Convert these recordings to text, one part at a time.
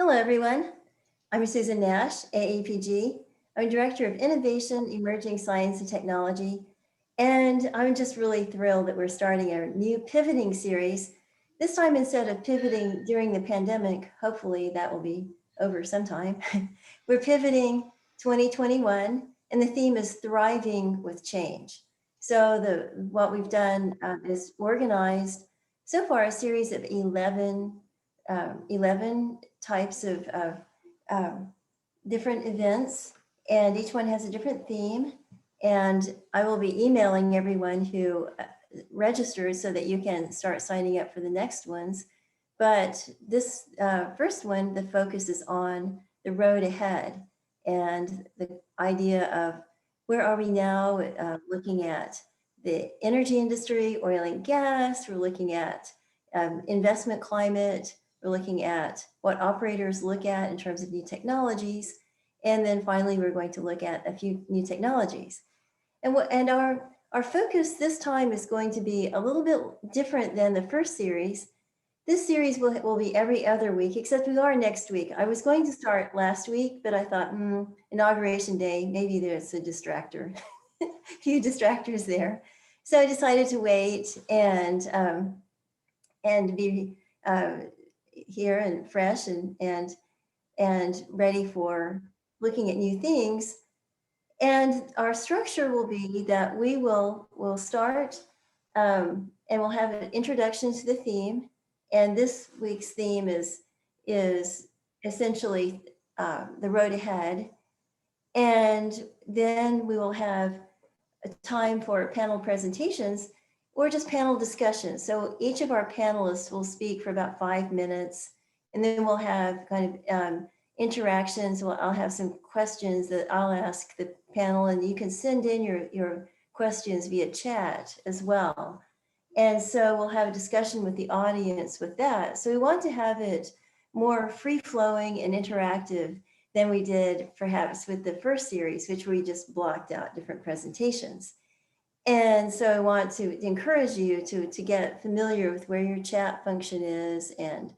Hello, everyone. I'm Susan Nash, AAPG. I'm Director of Innovation, Emerging Science and Technology. And I'm just really thrilled that we're starting a new pivoting series. This time, instead of pivoting during the pandemic, hopefully that will be over sometime, we're pivoting 2021, and the theme is Thriving with Change. So what we've done is organized so far a series of 11 types of different events, and each one has a different theme. And I will be emailing everyone who registers so that you can start signing up for the next ones. But this first one, the focus is on the road ahead and the idea of where are we now, looking at the energy industry, oil and gas, we're looking at investment climate, we're looking at what operators look at in terms of new technologies. And then finally, we're going to look at a few new technologies. And our focus this time is going to be a little bit different than the first series. This series will be every other week, except we are next week. I was going to start last week, but I thought, Inauguration Day, maybe there's a distractor, a few distractors there. So I decided to wait and be here and fresh and ready for looking at new things. And our structure will be that we'll start and we'll have an introduction to the theme. And this week's theme is essentially the road ahead. And then we will have a time for panel presentations or just panel discussion. So each of our panelists will speak for about 5 minutes, and then we'll have kind of interactions. I'll have some questions that I'll ask the panel, and you can send in your questions via chat as well. And so we'll have a discussion with the audience with that. So we want to have it more free-flowing and interactive than we did perhaps with the first series, which we just blocked out different presentations. And so I want to encourage you to get familiar with where your chat function is and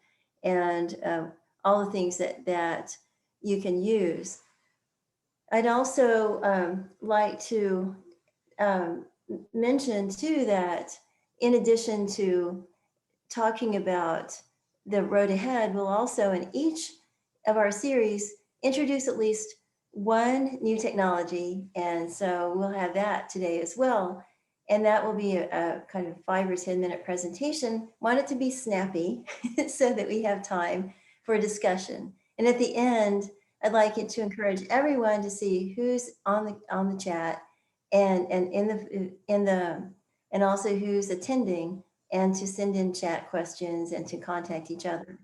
all the things that you can use. I'd also like to mention too that in addition to talking about the road ahead, we'll also in each of our series introduce at least one new technology. And so we'll have that today as well. And that will be a kind of 5 or 10 minute presentation. Want it to be snappy so that we have time for a discussion. And at the end, I'd like it to encourage everyone to see who's on the chat and also who's attending, and to send in chat questions and to contact each other.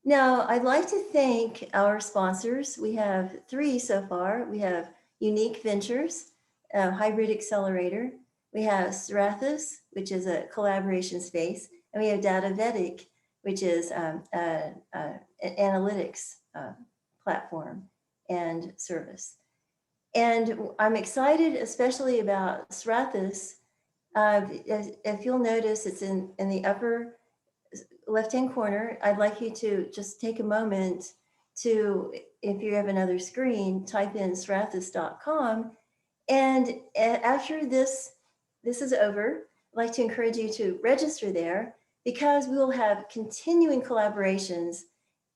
Now, I'd like to thank our sponsors. We have 3 so far. We have Unique Ventures, a hybrid accelerator. We have Strathis, which is a collaboration space. And we have Datavetic, which is an analytics platform and service. And I'm excited, especially about Strathis. If you'll notice, it's in the upper left-hand corner. I'd like you to just take a moment to, if you have another screen, type in strathis.com. And after this is over, I'd like to encourage you to register there, because we will have continuing collaborations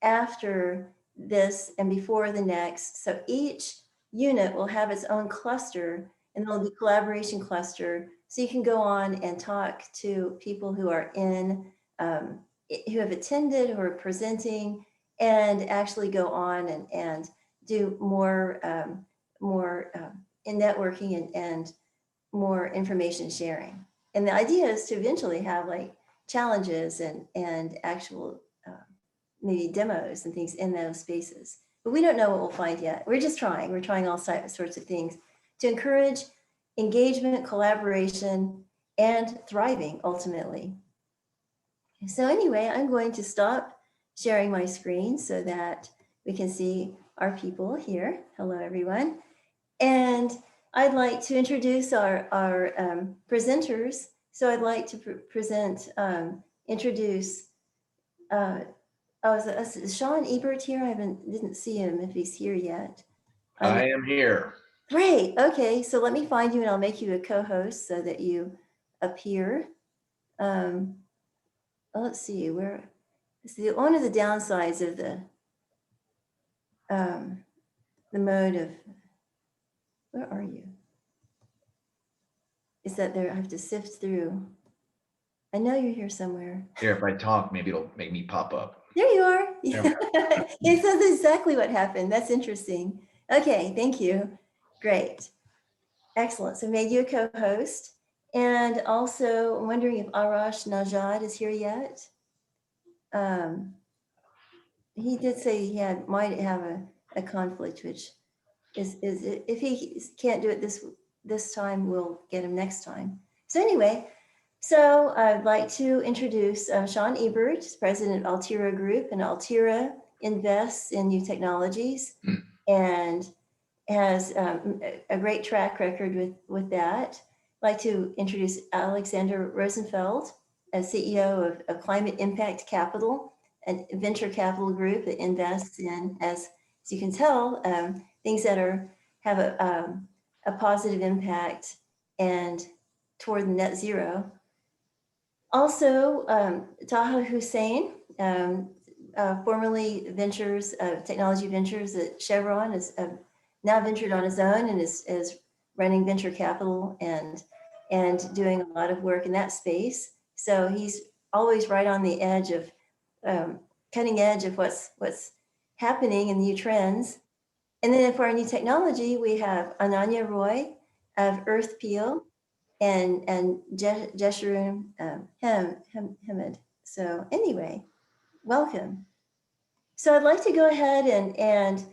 after this and before the next. So each unit will have its own cluster, and there'll be a collaboration cluster. So you can go on and talk to people who are who have attended, who are presenting, and actually go on and do more in networking and more information sharing. And the idea is to eventually have like challenges and actual maybe demos and things in those spaces. But we don't know what we'll find yet. We're just trying. We're trying all sorts of things to encourage engagement, collaboration, and thriving ultimately. So anyway, I'm going to stop sharing my screen so that we can see our people here. Hello, everyone. And I'd like to introduce our presenters. So I'd like to introduce Oh, is Sean Ebert here? I didn't see him if he's here yet. I am here. Great. Okay, so let me find you and I'll make you a co-host so that you appear. Let's see where. See, one of the downsides of the mode of, where are you? Is that I have to sift through. I know you're here somewhere. Here, if I talk, maybe it'll make me pop up. There you are. It says exactly what happened. That's interesting. Okay, thank you. Great. Excellent. So made you a co-host. And also I'm wondering if Arash Najad is here yet. He did say he might have a conflict, which is if he can't do it this time, we'll get him next time. So anyway, so I'd like to introduce Sean Ebert, president of Altira Group, and Altira invests in new technologies and has a great track record with that. I'd like to introduce Alexander Rozenfeld, as CEO of Climate Impact Capital, a venture capital group that invests in, as you can tell, things that have a positive impact and toward net zero. Also, Taha Hussein, formerly technology ventures at Chevron, is now ventured on his own and is running venture capital and doing a lot of work in that space. So he's always right on the edge of cutting edge of what's happening in new trends. And then for our new technology, we have Ananya Roy of Earth Peel and Jeshurun Hembd. So anyway, welcome. So I'd like to go ahead and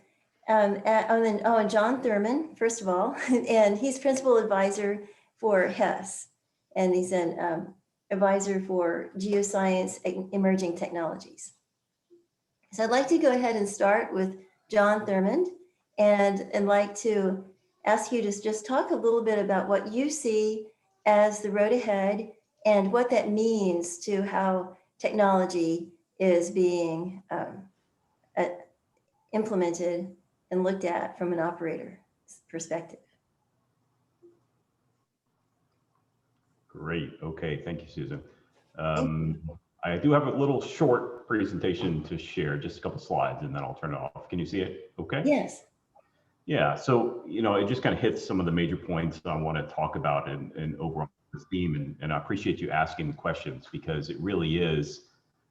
John Thurmond, first of all, and he's principal advisor for Hess, and he's an advisor for Geoscience Emerging Technologies. So I'd like to go ahead and start with John Thurmond and like to ask you to just talk a little bit about what you see as the road ahead and what that means to how technology is being implemented and looked at from an operator perspective. Great. Okay. Thank you, Susan. I do have a little short presentation to share, just a couple slides, and then I'll turn it off. Can you see it? Okay. Yes. Yeah. So, it just kind of hits some of the major points I want to talk about and overall this theme. And I appreciate you asking the questions because it really is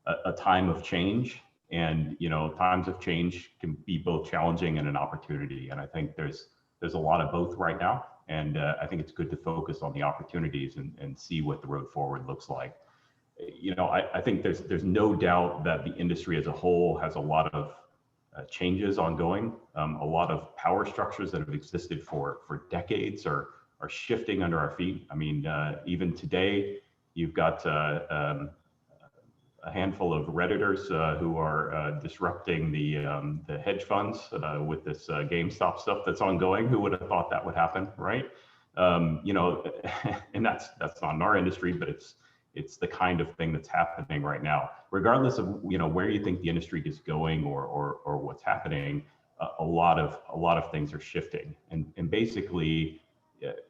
a time of change. And, times of change can be both challenging and an opportunity. And I think there's a lot of both right now. And I think it's good to focus on the opportunities and see what the road forward looks like. I think there's no doubt that the industry as a whole has a lot of changes ongoing. A lot of power structures that have existed for decades are shifting under our feet. I mean, even today, you've got a handful of Redditors who are disrupting the hedge funds with this GameStop stuff that's ongoing. Who would have thought that would happen, right? And that's not in our industry, but it's the kind of thing that's happening right now. Regardless of where you think the industry is going or what's happening, a lot of things are shifting, and basically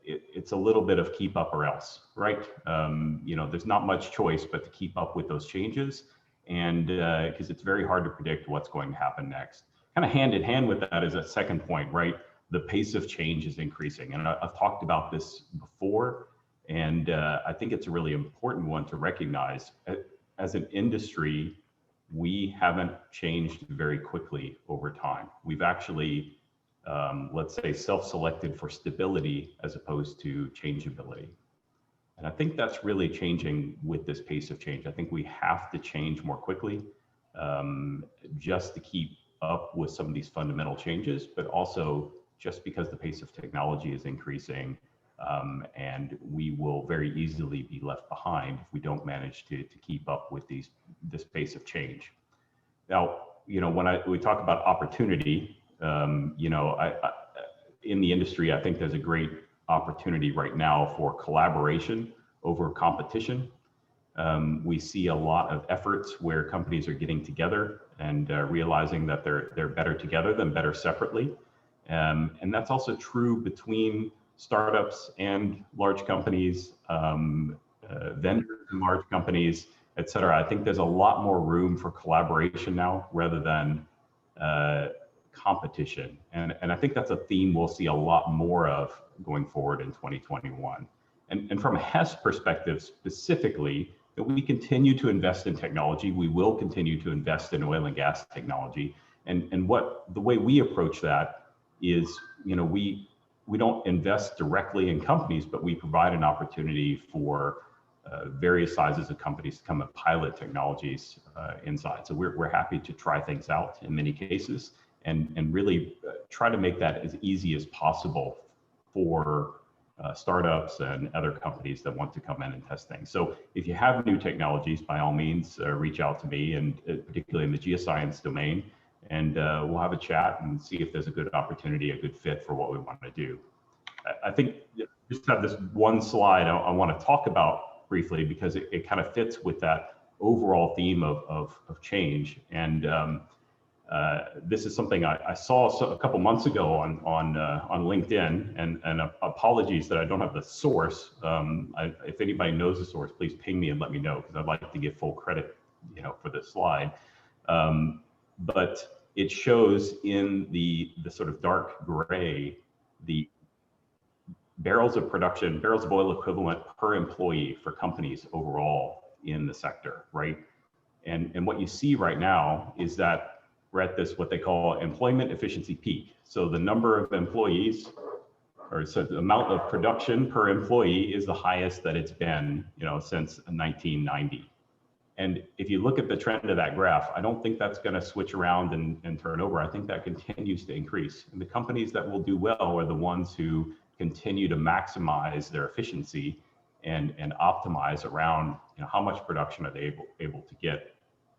it's a little bit of keep up or else, right? There's not much choice but to keep up with those changes, and because it's very hard to predict what's going to happen next. Kind of hand in hand with that is a second point, right? The pace of change is increasing, and I've talked about this before, and I think it's a really important one to recognize. As an industry, we haven't changed very quickly over time. We've actually let's say, self-selected for stability as opposed to changeability. And I think that's really changing with this pace of change. I think we have to change more quickly just to keep up with some of these fundamental changes, but also just because the pace of technology is increasing and we will very easily be left behind if we don't manage to keep up with this pace of change. Now, when we talk about opportunity, in the industry, I think there's a great opportunity right now for collaboration over competition. We see a lot of efforts where companies are getting together and realizing that they're better together than better separately. And that's also true between startups and large companies, vendors and large companies, et cetera. I think there's a lot more room for collaboration now rather than competition. And I think that's a theme we'll see a lot more of going forward in 2021. And from a Hess perspective specifically, that we continue to invest in technology. We will continue to invest in oil and gas technology. And what the way we approach that is, we don't invest directly in companies, but we provide an opportunity for various sizes of companies to come and pilot technologies inside. So we're happy to try things out in many cases and really try to make that as easy as possible for startups and other companies that want to come in and test things. So if you have new technologies, by all means, reach out to me, and particularly in the geoscience domain, and we'll have a chat and see if there's a good opportunity, a good fit for what we want to do. I think just have this one slide I want to talk about briefly because it kind of fits with that overall theme of change. And this is something I saw a couple months ago on LinkedIn, and apologies that I don't have the source. If anybody knows the source, please ping me and let me know, because I'd like to give full credit, for this slide. But it shows in the sort of dark gray the barrels of production, barrels of oil equivalent per employee for companies overall in the sector, right? And what you see right now is that we're at this, what they call employment efficiency peak. So the number of employees, or so the amount of production per employee is the highest that it's been, since 1990. And if you look at the trend of that graph, I don't think that's going to switch around and turn over. I think that continues to increase. And the companies that will do well are the ones who continue to maximize their efficiency and optimize around, how much production are they able to get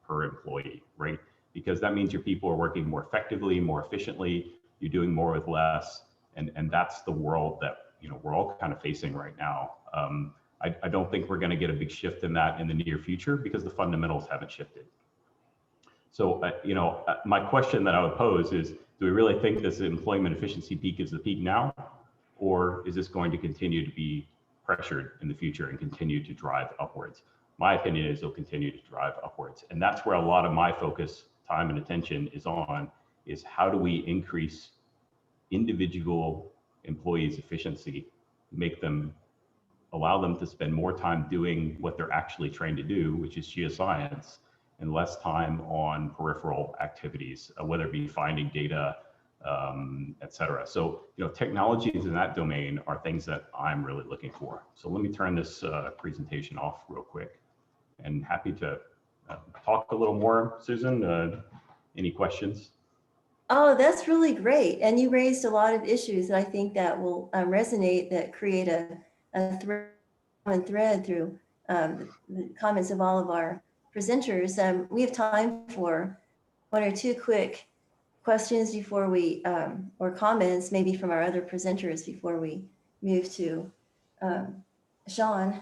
per employee, right? Because that means your people are working more effectively, more efficiently, you're doing more with less. And that's the world that, we're all kind of facing right now. I don't think we're going to get a big shift in that in the near future because the fundamentals haven't shifted. So, my question that I would pose is, do we really think this employment efficiency peak is the peak now? Or is this going to continue to be pressured in the future and continue to drive upwards? My opinion is it'll continue to drive upwards. And that's where a lot of my focus, time and attention is how do we increase individual employees' efficiency, allow them to spend more time doing what they're actually trained to do, which is geoscience, and less time on peripheral activities, whether it be finding data, et cetera. So, technologies in that domain are things that I'm really looking for. So let me turn this presentation off real quick, and happy to talk a little more. Susan, any questions? Oh, that's really great. And you raised a lot of issues that I think that will resonate, that create a thread through the comments of all of our presenters. We have time for one or two quick questions before we, or comments maybe from our other presenters before we move to Sean.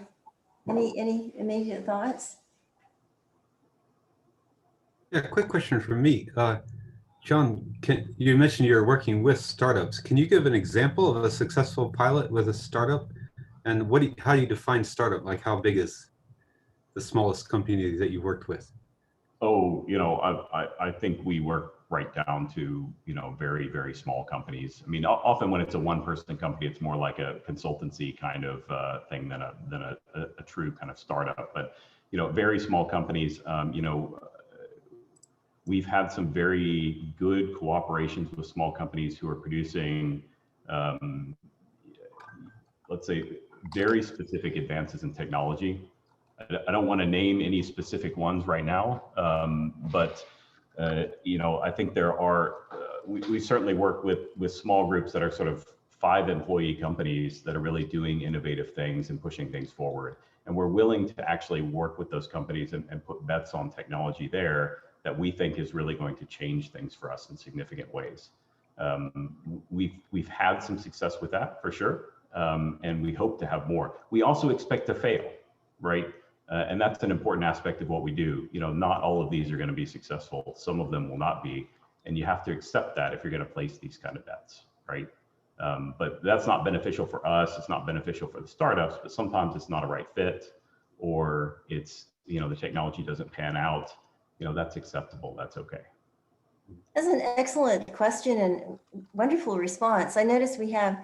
Any immediate thoughts? Yeah, quick question from me. John, you mentioned you're working with startups. Can you give an example of a successful pilot with a startup? And how do you define startup? Like, how big is the smallest company that you worked with? Oh, I think we work right down to, very, very small companies. I mean, often when it's a one-person company, it's more like a consultancy kind of thing than a true kind of startup. But, very small companies, we've had some very good cooperations with small companies who are producing, let's say, very specific advances in technology. I don't want to name any specific ones right now, but I think there are, we certainly work with small groups that are sort of 5-employee companies that are really doing innovative things and pushing things forward. And we're willing to actually work with those companies and put bets on technology there that we think is really going to change things for us in significant ways. We've had some success with that for sure, and we hope to have more. We also expect to fail, right? And that's an important aspect of what we do. You know, not all of these are going to be successful. Some of them will not be. And you have to accept that if you're going to place these kind of bets, right? But that's not beneficial for us. It's not beneficial for the startups, but sometimes it's not a right fit, or it's, you know, the technology doesn't pan out. You know, that's acceptable. That's okay. That's an excellent question and wonderful response. I noticed we have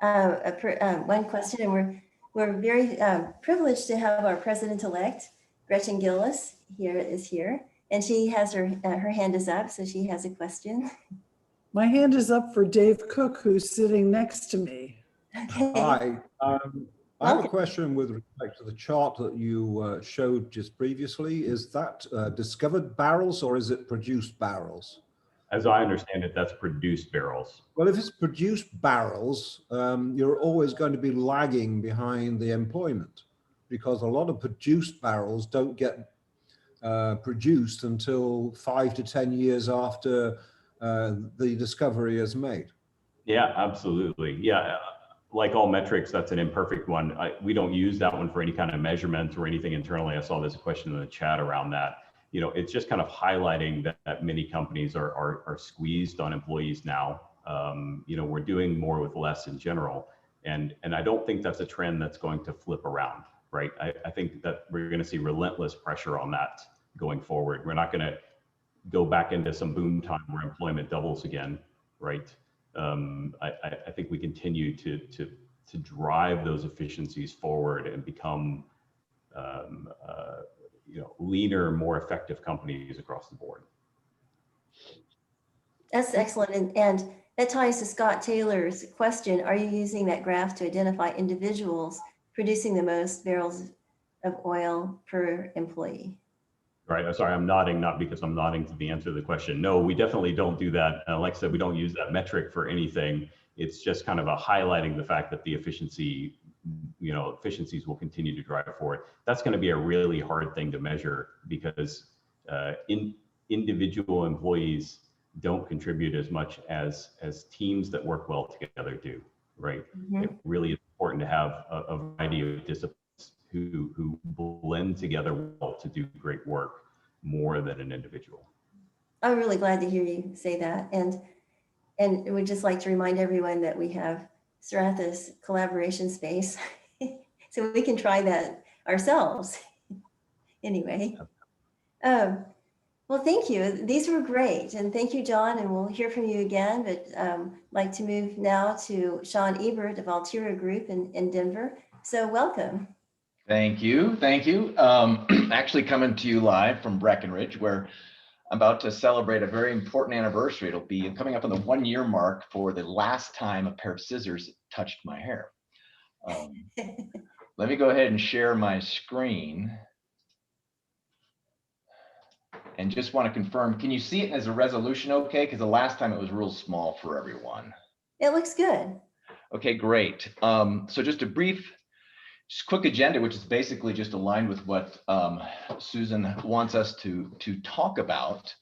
one question, and we're very privileged to have our president-elect, Gretchen Gillis, here, and she has her hand is up, so she has a question. My hand is up for Dave Cook, who's sitting next to me. Okay. Hi, I have a question with respect to the chart that you showed just previously. Is that discovered barrels or is it produced barrels? As I understand it, that's produced barrels. Well, if it's produced barrels, you're always going to be lagging behind the employment, because a lot of produced barrels don't get produced until 5 to 10 years after the discovery is made. Yeah, absolutely. Yeah, like all metrics, that's an imperfect one. We don't use that one for any kind of measurement or anything internally. I saw this question in the chat around that. You know, it's just kind of highlighting that many companies are squeezed on employees now. You know, we're doing more with less in general. And I don't think that's a trend that's going to flip around, right? I think that we're going to see relentless pressure on that going forward. We're not going to go back into some boom time where employment doubles again, right? I think we continue to drive those efficiencies forward and become you know, leaner, more effective companies across the board. That's excellent. And that ties to Scott Taylor's question. Are you using that graph to identify individuals producing the most barrels of oil per employee? Right. I'm sorry, I'm nodding, not because I'm nodding to the answer to the question. No, we definitely don't do that. Like I said, we don't use that metric for anything. It's just kind of a highlighting the fact that the efficiencies will continue to drive forward. That's going to be a really hard thing to measure, because individual employees don't contribute as much as teams that work well together do, right? Mm-hmm. It really is important to have a variety of disciplines who blend together well to do great work more than an individual. I'm really glad to hear you say that. And we'd just like to remind everyone that we have Strathis collaboration space. So we can try that ourselves. Anyway. Well, thank you. These were great. And thank you, John. And we'll hear from you again. But I'd like to move now to Sean Ebert of Altira Group in Denver. So welcome. Thank you. Thank you. Actually coming to you live from Breckenridge, where I'm about to celebrate a very important anniversary. It'll be coming up on the 1-year mark for the last time a pair of scissors touched my hair. Let me go ahead and share my screen. And just want to confirm, can you see it as a resolution okay? Because the last time it was real small for everyone. It looks good. Okay, great. So just a brief, quick agenda, which is basically just aligned with what Susan wants us to talk about.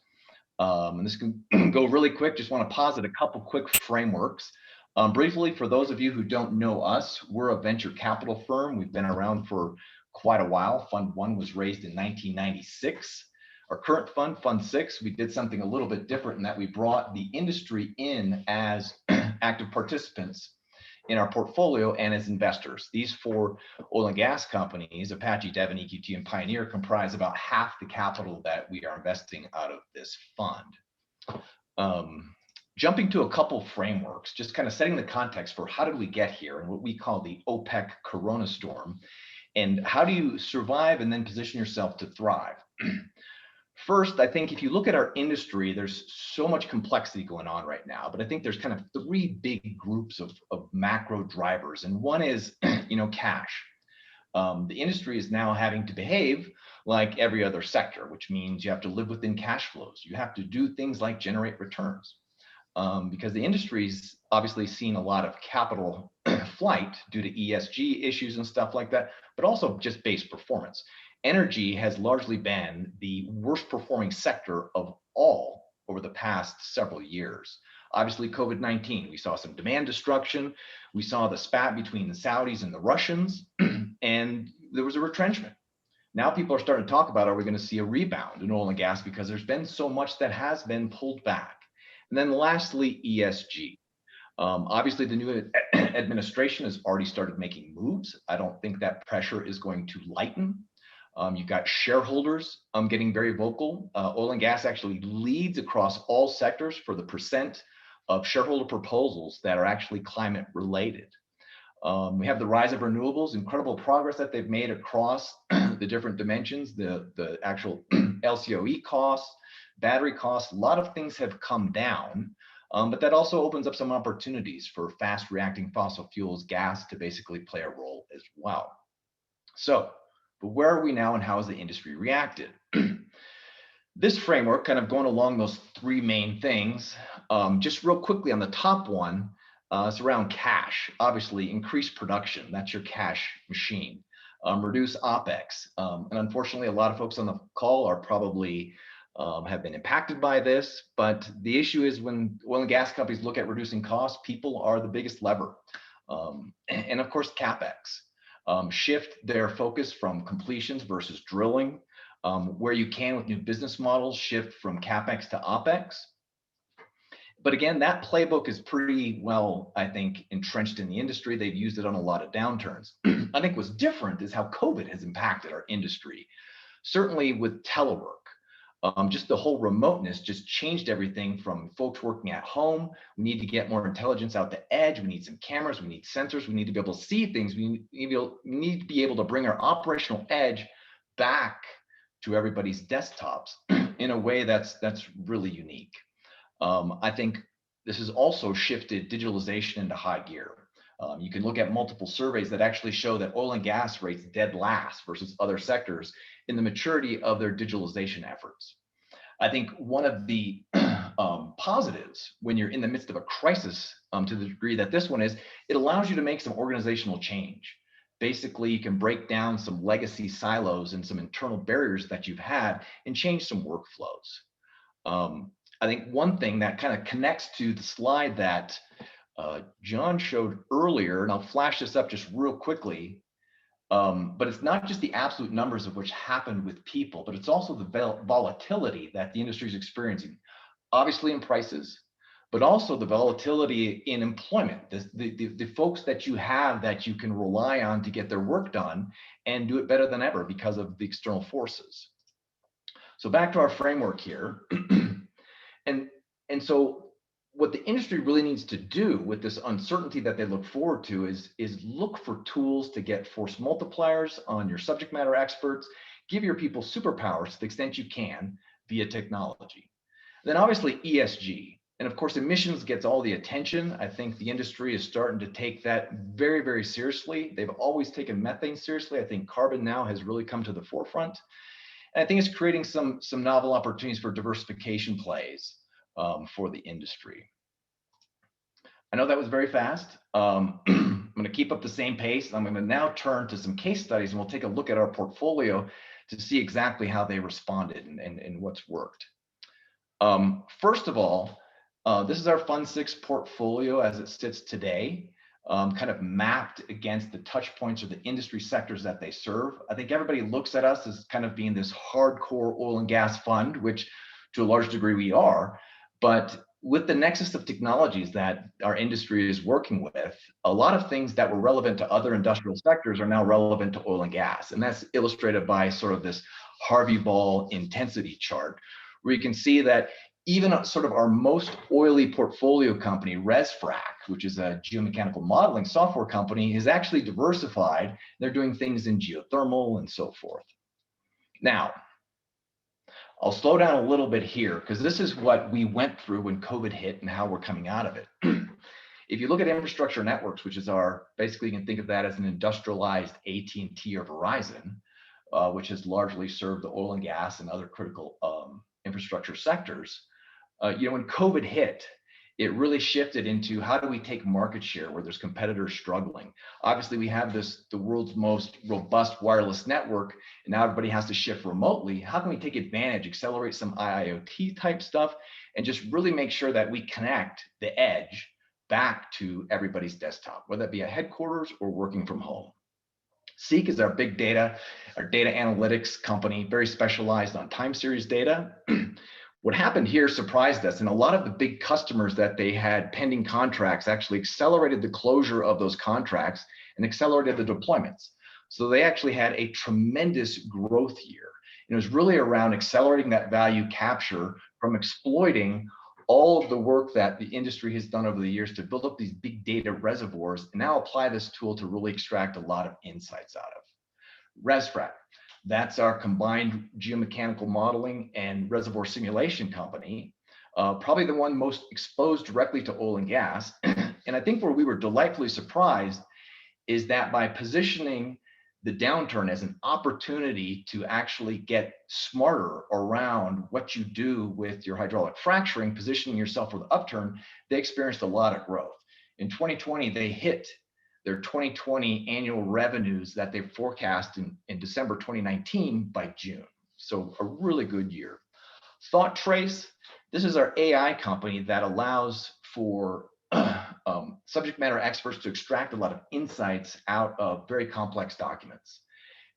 And this can go really quick. Just want to posit a couple quick frameworks. Briefly, for those of you who don't know us, we're a venture capital firm. We've been around for quite a while. Fund 1 was raised in 1996. Our current fund, Fund 6, we did something a little bit different in that we brought the industry in as active participants in our portfolio and as investors. These 4 oil and gas companies, Apache, Devon, EQT, and Pioneer, comprise about half the capital that we are investing out of this fund. Jumping to a couple frameworks, just kind of setting the context for how did we get here and what we call the OPEC Corona storm, and how do you survive and then position yourself to thrive. First, I think if you look at our industry, there's so much complexity going on right now, but I think there's kind of 3 big groups of macro drivers. And one is, cash. The industry is now having to behave like every other sector, which means you have to live within cash flows. You have to do things like generate returns, because the industry's obviously seen a lot of capital flight due to ESG issues and stuff like that, but also just base performance. Energy has largely been the worst performing sector of all over the past several years. Obviously, COVID-19, we saw some demand destruction. We saw the spat between the Saudis and the Russians, and there was a retrenchment. Now people are starting to talk about, are we going to see a rebound in oil and gas, because there's been so much that has been pulled back. And then lastly, ESG. Obviously, the new administration has already started making moves. I don't think that pressure is going to lighten. You've got shareholders getting very vocal. Oil and gas actually leads across all sectors for the percent of shareholder proposals that are actually climate related. We have the rise of renewables, incredible progress that they've made across the different dimensions, the actual LCOE costs, battery costs. A lot of things have come down, but that also opens up some opportunities for fast reacting fossil fuels, gas, to basically play a role as well. So, but where are we now and how has the industry reacted? This framework, kind of going along those three main things, just real quickly on the top one, it's around cash. Obviously, increase production. That's your cash machine. Reduce OPEX. And unfortunately, a lot of folks on the call are probably have been impacted by this. But the issue is when oil and gas companies look at reducing costs, people are the biggest lever. And of course, CapEx. Shift their focus from completions versus drilling. Where you can with new business models, shift from CapEx to OPEX. But again, that playbook is pretty well, I think, entrenched in the industry. They've used it on a lot of downturns. I think what's different is how COVID has impacted our industry. Certainly with telework, just the whole remoteness just changed everything from folks working at home. We need to get more intelligence out the edge. We need some cameras. We need sensors. We need to be able to see things. We need to be able to bring our operational edge back to everybody's desktops in a way that's really unique. I think this has also shifted digitalization into high gear. You can look at multiple surveys that actually show that oil and gas rates dead last versus other sectors in the maturity of their digitalization efforts. I think one of the positives when you're in the midst of a crisis, to the degree that this one is, it allows you to make some organizational change. Basically, you can break down some legacy silos and some internal barriers that you've had and change some workflows. I think one thing that kind of connects to the slide that John showed earlier, and I'll flash this up just real quickly, but it's not just the absolute numbers of which happened with people, but it's also the volatility that the industry is experiencing, obviously in prices, but also the volatility in employment, the folks that you have that you can rely on to get their work done and do it better than ever because of the external forces. So back to our framework here. And so what the industry really needs to do with this uncertainty that they look forward to is look for tools to get force multipliers on your subject matter experts, give your people superpowers to the extent you can via technology. Then obviously ESG, and of course emissions gets all the attention. I think the industry is starting to take that very, very seriously. They've always taken methane seriously. I think carbon now has really come to the forefront. And I think it's creating some novel opportunities for diversification plays for the industry. I know that was very fast. I'm going to keep up the same pace. I'm going to now turn to some case studies and we'll take a look at our portfolio to see exactly how they responded and what's worked. First of all, this is our Fund 6 portfolio as it sits today, kind of mapped against the touch points or the industry sectors that they serve. I think everybody looks at us as kind of being this hardcore oil and gas fund, which to a large degree we are. But with the nexus of technologies that our industry is working with, a lot of things that were relevant to other industrial sectors are now relevant to oil and gas. And that's illustrated by sort of this Harvey Ball intensity chart, where you can see that even sort of our most oily portfolio company, ResFrac, which is a geomechanical modeling software company, is actually diversified. They're doing things in geothermal and so forth. Now, I'll slow down a little bit here because this is what we went through when COVID hit and how we're coming out of it. If you look at infrastructure networks, which is basically you can think of that as an industrialized AT&T or Verizon, which has largely served the oil and gas and other critical infrastructure sectors. When COVID hit, it really shifted into how do we take market share where there's competitors struggling. Obviously, we have the world's most robust wireless network, and now everybody has to shift remotely. How can we take advantage, accelerate some IoT type stuff, and just really make sure that we connect the edge back to everybody's desktop, whether that be at headquarters or working from home. Seek is our big data, our data analytics company, very specialized on time series data. What happened here surprised us, and a lot of the big customers that they had pending contracts actually accelerated the closure of those contracts and accelerated the deployments. So they actually had a tremendous growth year. And it was really around accelerating that value capture from exploiting all of the work that the industry has done over the years to build up these big data reservoirs and now apply this tool to really extract a lot of insights out of. ResFrac, that's our combined geomechanical modeling and reservoir simulation company, probably the one most exposed directly to oil and gas. And I think where we were delightfully surprised is that by positioning the downturn as an opportunity to actually get smarter around what you do with your hydraulic fracturing, positioning yourself for the upturn, they experienced a lot of growth. In 2020, they hit their 2020 annual revenues that they forecast in December 2019 by June. So a really good year. ThoughtTrace, this is our AI company that allows for subject matter experts to extract a lot of insights out of very complex documents.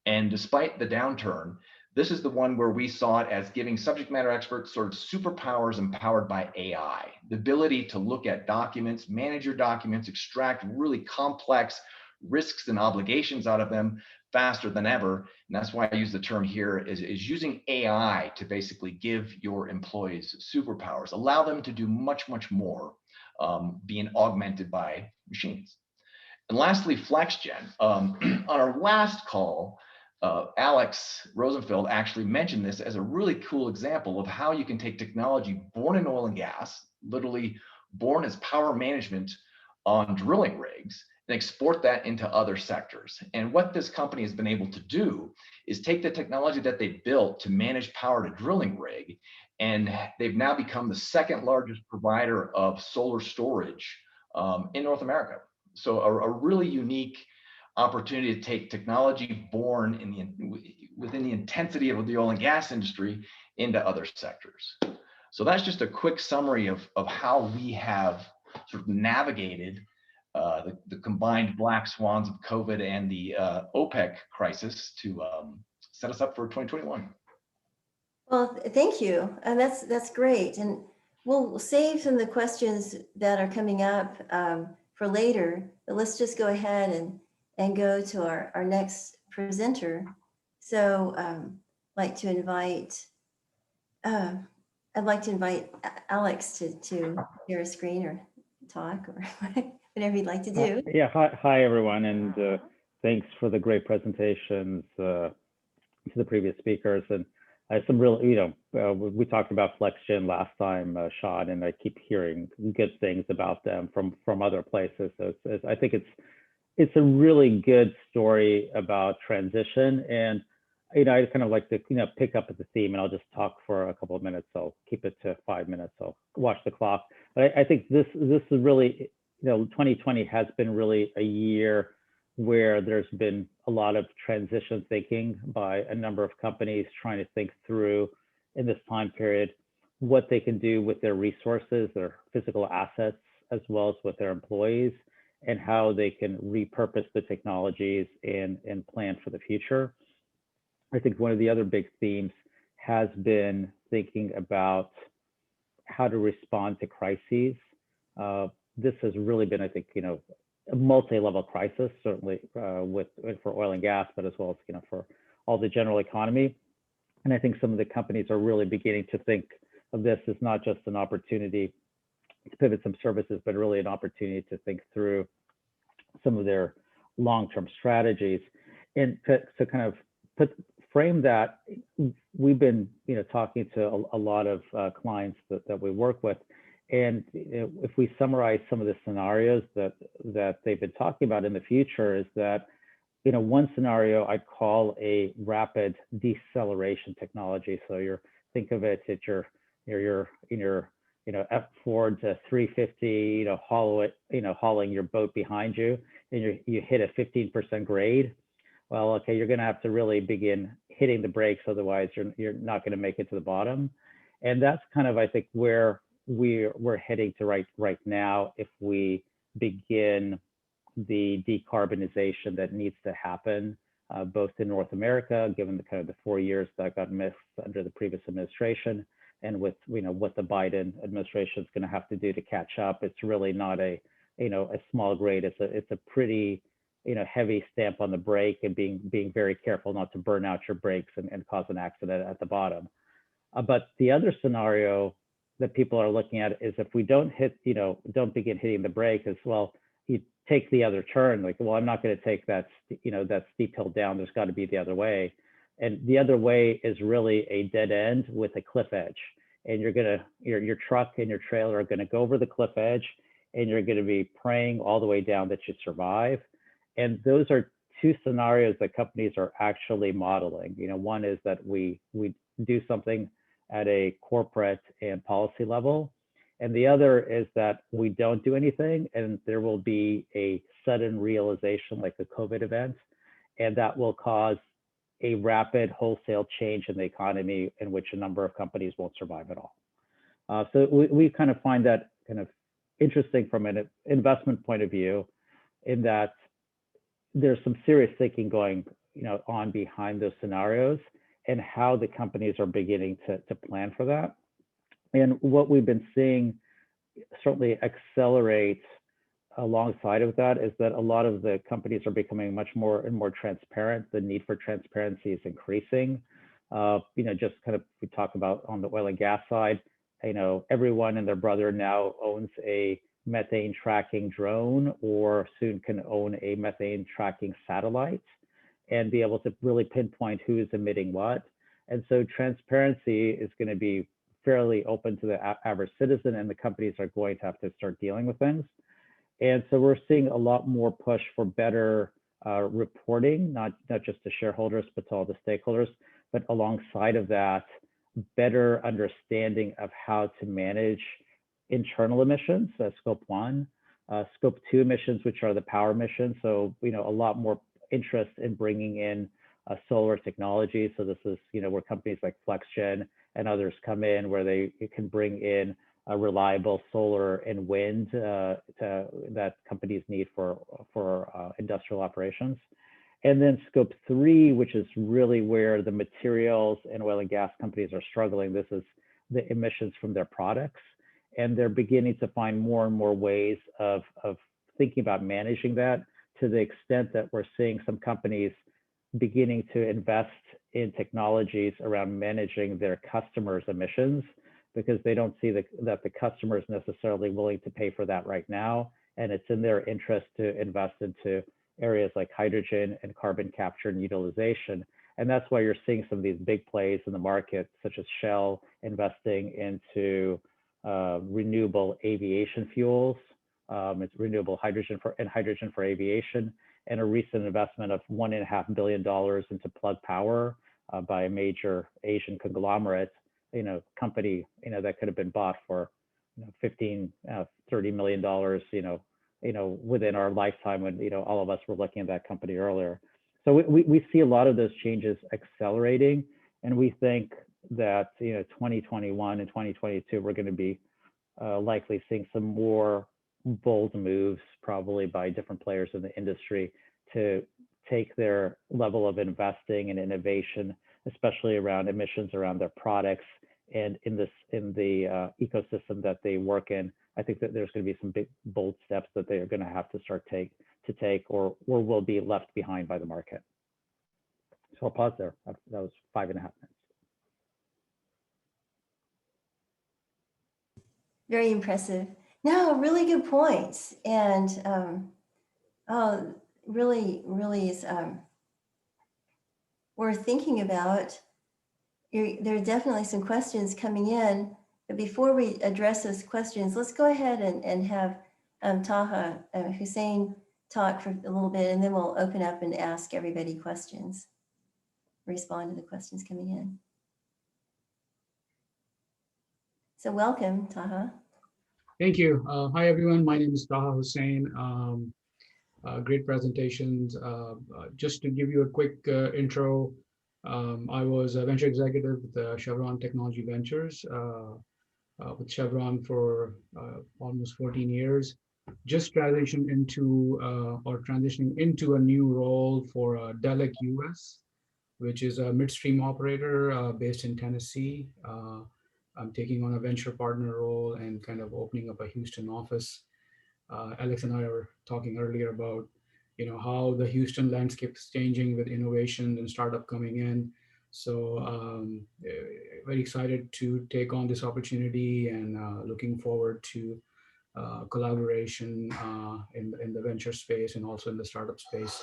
And despite the downturn, this is the one where we saw it as giving subject matter experts sort of superpowers empowered by AI, the ability to look at documents, manage your documents, extract really complex risks and obligations out of them faster than ever. And that's why I use the term here is using AI to basically give your employees superpowers, allow them to do much, much more, being augmented by machines. And lastly, FlexGen. On our last call, Alex Rozenfeld actually mentioned this as a really cool example of how you can take technology born in oil and gas, literally born as power management on drilling rigs, and export that into other sectors. And what this company has been able to do is take the technology that they built to manage power to drilling rig, and they've now become the second largest provider of solar storage in North America. So a really unique opportunity to take technology born within the intensity of the oil and gas industry into other sectors. So that's just a quick summary of how we have sort of navigated the combined black swans of COVID and the OPEC crisis to set us up for 2021. Well, thank you. And that's great. And we'll save some of the questions that are coming up for later, but let's just go ahead and go to our next presenter. So I'd like to invite Alex to share a screen or talk or whatever you'd like to do. Yeah, hi everyone, and thanks for the great presentations to the previous speakers. And some real, we talked about FlexGen last time, Sean, and I keep hearing good things about them from other places. So I think it's a really good story about transition. And I kind of like to pick up at the theme, and I'll just talk for a couple of minutes. I'll keep it to 5 minutes. I'll watch the clock. But I think this is really, 2020 has been really a year where there's been a lot of transition thinking by a number of companies trying to think through in this time period what they can do with their resources, their physical assets, as well as with their employees, and how they can repurpose the technologies and plan for the future. I think one of the other big themes has been thinking about how to respond to crises. This has really been, I think, a multi-level crisis, certainly for oil and gas, but as well as for all the general economy. And I think some of the companies are really beginning to think of this as not just an opportunity to pivot some services, but really an opportunity to think through some of their long-term strategies. And to kind of frame that, we've been talking to a lot of clients that we work with. And if we summarize some of the scenarios that they've been talking about in the future, is that one scenario I'd call a rapid deceleration technology. So think of it at your F4 to 350, hauling your boat behind you, and you hit a 15% grade. Well, okay, you're going to have to really begin hitting the brakes, otherwise you're not going to make it to the bottom. And that's kind of, I think, where we're heading to right now if we begin the decarbonization that needs to happen both in North America, given the kind of the 4 years that got missed under the previous administration, and with what the Biden administration is going to have to do to catch up. It's really not a small grade. It's a pretty heavy stamp on the brake, and being very careful not to burn out your brakes and cause an accident at the bottom. But the other scenario that people are looking at is if we don't begin hitting the brake as well, you take the other turn, like, well, I'm not going to take that steep hill down. There's got to be the other way. And the other way is really a dead end with a cliff edge. And your truck and your trailer are going to go over the cliff edge, and you're going to be praying all the way down that you survive. And those are two scenarios that companies are actually modeling. One is that we do something at a corporate and policy level, and the other is that we don't do anything, and there will be a sudden realization like the COVID event, and that will cause a rapid wholesale change in the economy in which a number of companies won't survive at all. So we kind of find that kind of interesting from an investment point of view, in that there's some serious thinking going on behind those scenarios and how the companies are beginning to plan for that. And what we've been seeing certainly accelerate alongside of that is that a lot of the companies are becoming much more and more transparent. The need for transparency is increasing. Just kind of, we talk about on the oil and gas side, everyone and their brother now owns a methane tracking drone, or soon can own a methane tracking satellite, and be able to really pinpoint who is emitting what. And so transparency is going to be fairly open to the average citizen, and the companies are going to have to start dealing with things. And so we're seeing a lot more push for better reporting, not just to shareholders, but to all the stakeholders, but alongside of that, better understanding of how to manage internal emissions, scope 1, scope 2 emissions, which are the power emissions. So, a lot more interest in bringing in solar technology. So this is, where companies like FlexGen and others come in, where they can bring in a reliable solar and wind that companies need for industrial operations. And then scope 3, which is really where the materials and oil and gas companies are struggling. This is the emissions from their products. And they're beginning to find more and more ways of thinking about managing that, to the extent that we're seeing some companies beginning to invest in technologies around managing their customers' emissions, because they don't see that the customer is necessarily willing to pay for that right now. And it's in their interest to invest into areas like hydrogen and carbon capture and utilization. And that's why you're seeing some of these big plays in the market, such as Shell investing into renewable aviation fuels. It's renewable hydrogen for aviation, and a recent investment of $1.5 billion into Plug Power by a major Asian conglomerate, company, that could have been bought for $15, $30 million, within our lifetime, when, all of us were looking at that company earlier. So we see a lot of those changes accelerating, and we think that, 2021 and 2022, we're going to be likely seeing some more bold moves, probably by different players in the industry, to take their level of investing and innovation, especially around emissions around their products and in the ecosystem that they work in. I think that there's going to be some big bold steps that they are going to have to start to take, or will be left behind by the market. So I'll pause there. That was 5.5 minutes. Very impressive. No, really good points. And really is worth thinking about. There are definitely some questions coming in, but before we address those questions, let's go ahead and have Taha Hussein talk for a little bit, and then we'll open up and ask everybody questions, respond to the questions coming in. So welcome, Taha. Thank you. Hi, everyone. My name is Taha Hussein. Great presentations. Just to give you a quick intro, I was a venture executive with Chevron Technology Ventures, with Chevron for almost 14 years. just transitioned into or transitioning into a new role for Delek US, which is a midstream operator based in Tennessee. I'm taking on a venture partner role and kind of opening up a Houston office. Alex and I were talking earlier about, how the Houston landscape is changing with innovation and startup coming in. So very excited to take on this opportunity and looking forward to collaboration in the venture space and also in the startup space.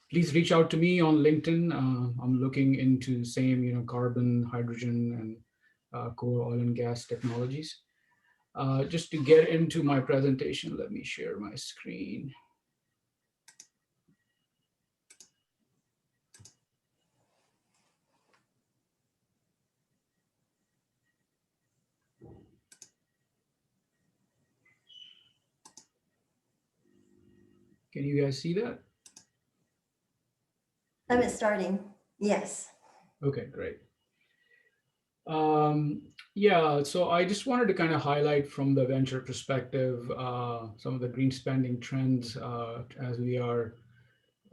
Please reach out to me on LinkedIn. I'm looking into same, carbon, hydrogen, and core oil and gas technologies. Just to get into my presentation, let me share my screen. Can you guys see that? It's starting. Yes. Okay, great. Yeah, so I just wanted to kind of highlight from the venture perspective some of the green spending trends as we are,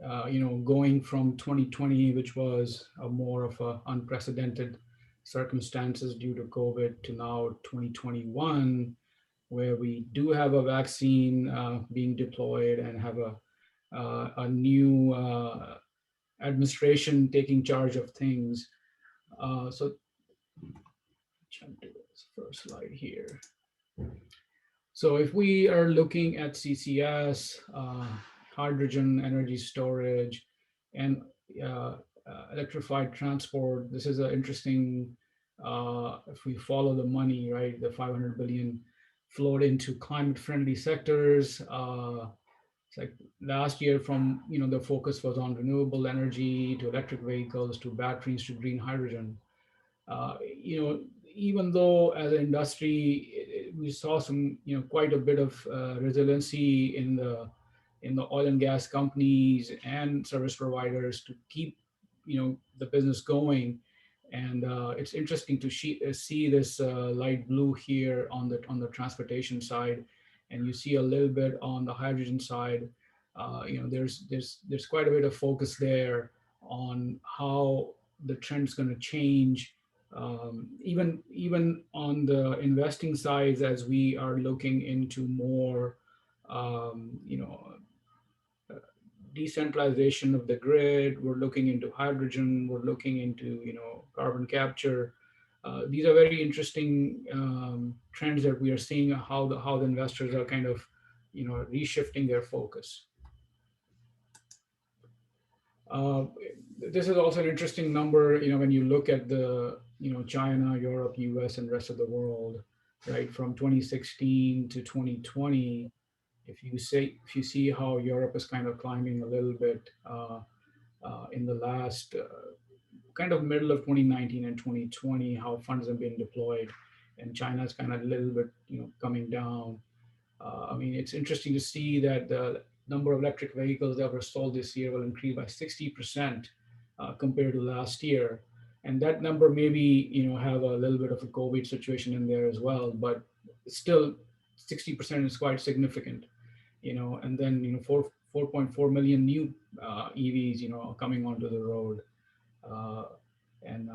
going from 2020, which was more of a unprecedented circumstances due to COVID, to now 2021, where we do have a vaccine being deployed and have a new administration taking charge of things. So jump to this first slide here. So if we are looking at CCS, hydrogen energy storage, and electrified transport, this is an interesting, if we follow the money, right, the 500 billion flowed into climate-friendly sectors. It's like last year from, the focus was on renewable energy to electric vehicles to batteries to green hydrogen. Even though as an industry, we saw some, quite a bit of resiliency in the oil and gas companies and service providers to keep, the business going. And it's interesting to see this light blue here on the transportation side, and you see a little bit on the hydrogen side. There's quite a bit of focus there on how the trend's going to change. Even on the investing side, as we are looking into more, decentralization of the grid, we're looking into hydrogen, we're looking into, carbon capture. These are very interesting trends that we are seeing how the investors are kind of, reshifting their focus. This is also an interesting number, when you look at the, China, Europe, US, and rest of the world, right? From 2016 to 2020, if you see how Europe is kind of climbing a little bit in the last kind of middle of 2019 and 2020, how funds have been deployed, and China's kind of a little bit, coming down. I mean, it's interesting to see that the number of electric vehicles that were sold this year will increase by 60% compared to last year. And that number maybe, have a little bit of a COVID situation in there as well, but still 60% is quite significant, and then, 4.4 million new EVs, coming onto the road. And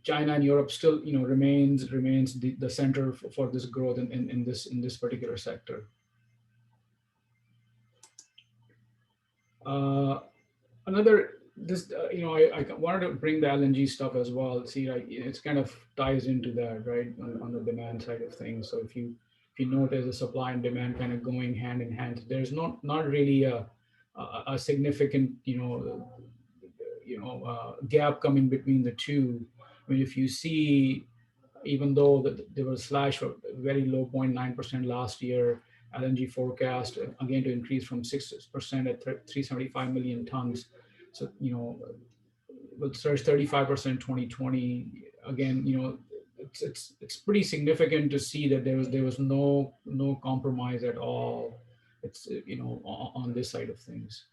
China and Europe still, remains the center for this growth in this particular sector. I wanted to bring the LNG stuff as well. See, it's kind of ties into that, right, on the demand side of things. So if you notice the supply and demand kind of going hand in hand, there's not really a significant, gap coming between the two. I mean, if you see, even though there was a slash of very low 0.9% last year, LNG forecast again to increase from 6% at 375 million tons. So, with surge 35% in 2020, again, it's pretty significant to see that there was no compromise at all. It's, on this side of things.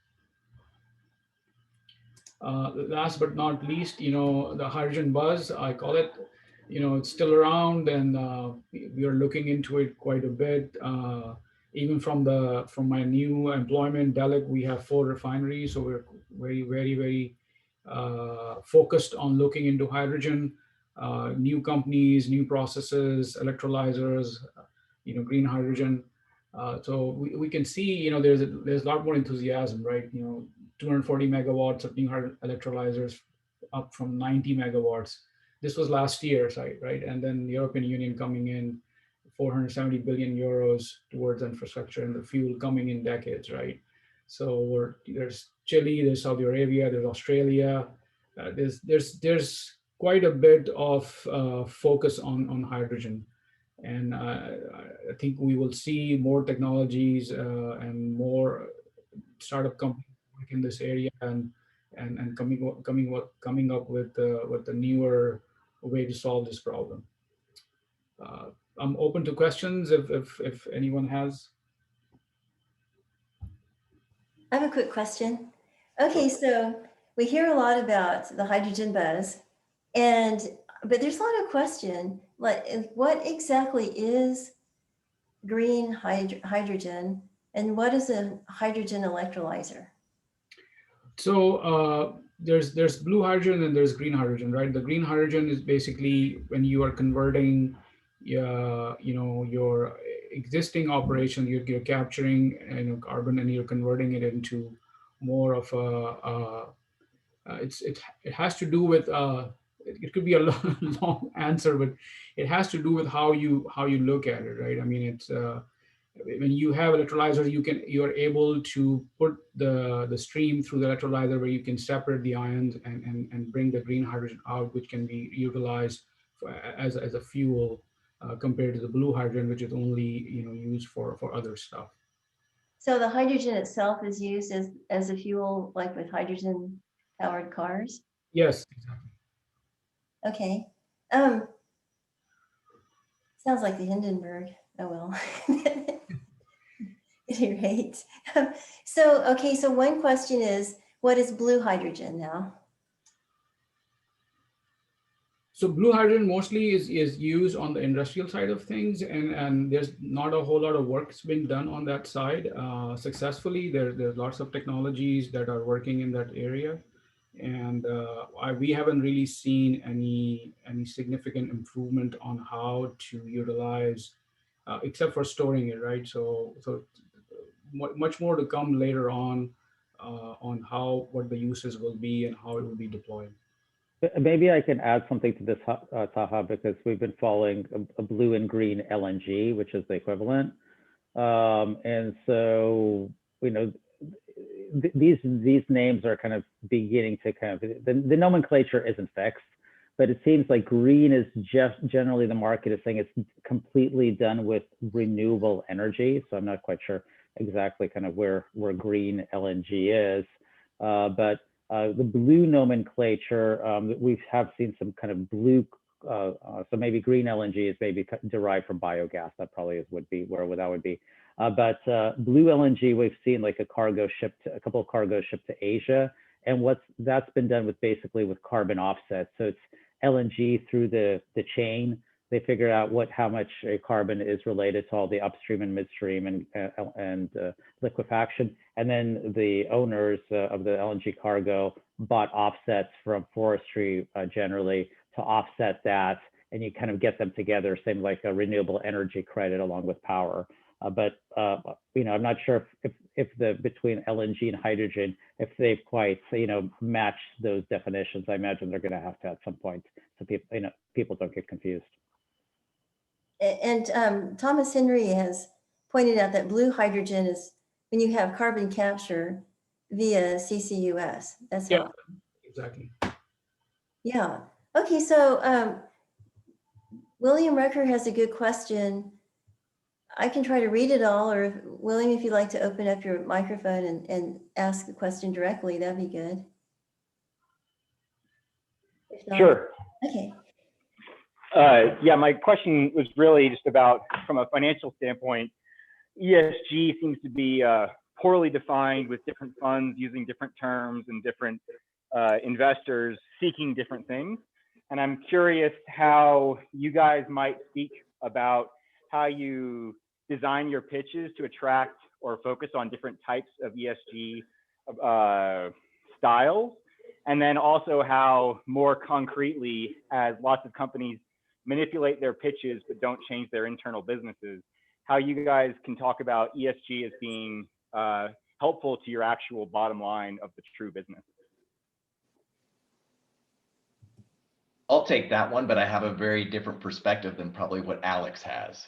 Last but not least, the hydrogen buzz, I call it. it's still around, and we are looking into it quite a bit. Even from my new employment, Delic, we have 4 refineries, so we're very, very, very focused on looking into hydrogen, new companies, new processes, electrolyzers, green hydrogen. So we can see, there's a lot more enthusiasm, right? 240 megawatts of new electrolyzers, up from 90 megawatts. This was last year, right? And then the European Union coming in 470 billion euros towards infrastructure, and the fuel coming in decades, right? So there's Chile, there's Saudi Arabia, there's Australia. There's quite a bit of focus on hydrogen. And I think we will see more technologies and more startup companies work in this area, and coming up with the newer way to solve this problem. I'm open to questions if anyone has. I have a quick question. Okay, so we hear a lot about the hydrogen buzz, but there's a lot of question, like what exactly is green hydrogen, and what is a hydrogen electrolyzer? So there's blue hydrogen and there's green hydrogen, right? The green hydrogen is basically when you are converting, your existing operation, you're capturing carbon, and you're converting it into more of it has to do with it could be a long answer, but it has to do with how you look at it, right? I mean, it's when you have electrolyzers, you are able to put the stream through the electrolyzer, where you can separate the ions and bring the green hydrogen out, which can be utilized as a fuel compared to the blue hydrogen, which is only used for other stuff. So the hydrogen itself is used as a fuel, like with hydrogen powered cars? Yes, exactly. Okay. Sounds like the Hindenburg. Oh well. At any rate. So one question is, what is blue hydrogen now? So blue hydrogen mostly is used on the industrial side of things, and there's not a whole lot of work's been done on that side successfully. There's lots of technologies that are working in that area, and we haven't really seen any significant improvement on how to utilize, except for storing it, right? So much more to come later on what the uses will be and how it will be deployed. Maybe I can add something to this, Taha, because we've been following a blue and green LNG, which is the equivalent. And so, these names are kind of beginning to the nomenclature isn't fixed, but it seems like green is just generally the market is saying it's completely done with renewable energy. So I'm not quite sure exactly kind of where green LNG is, but the blue nomenclature, we have seen some kind of blue, so maybe green LNG is maybe derived from biogas. That probably would be where that would be. But blue LNG, we've seen like a couple of cargoes shipped to Asia, and that's been done with basically with carbon offsets. So it's LNG through the chain. They figure out how much carbon is related to all the upstream and midstream and liquefaction. And then the owners of the LNG cargo bought offsets from forestry generally to offset that. And you kind of get them together, same like a renewable energy credit along with power. But I'm not sure if between LNG and hydrogen, if they've quite matched those definitions. I imagine they're going to have to at some point, so people don't get confused. And Thomas Henry has pointed out that blue hydrogen is when you have carbon capture via CCUS. That's how. Exactly. Yeah. Okay. So William Rucker has a good question. I can try to read it all, or William, if you'd like to open up your microphone and ask the question directly, that'd be good. If not, sure. Okay. Yeah, my question was really just about, from a financial standpoint, ESG seems to be poorly defined, with different funds using different terms and different investors seeking different things. And I'm curious how you guys might speak about how you design your pitches to attract or focus on different types of ESG styles. And then also how more concretely, as lots of companies manipulate their pitches but don't change their internal businesses, how you guys can talk about ESG as being helpful to your actual bottom line of the true business. I'll take that one, but I have a very different perspective than probably what Alex has.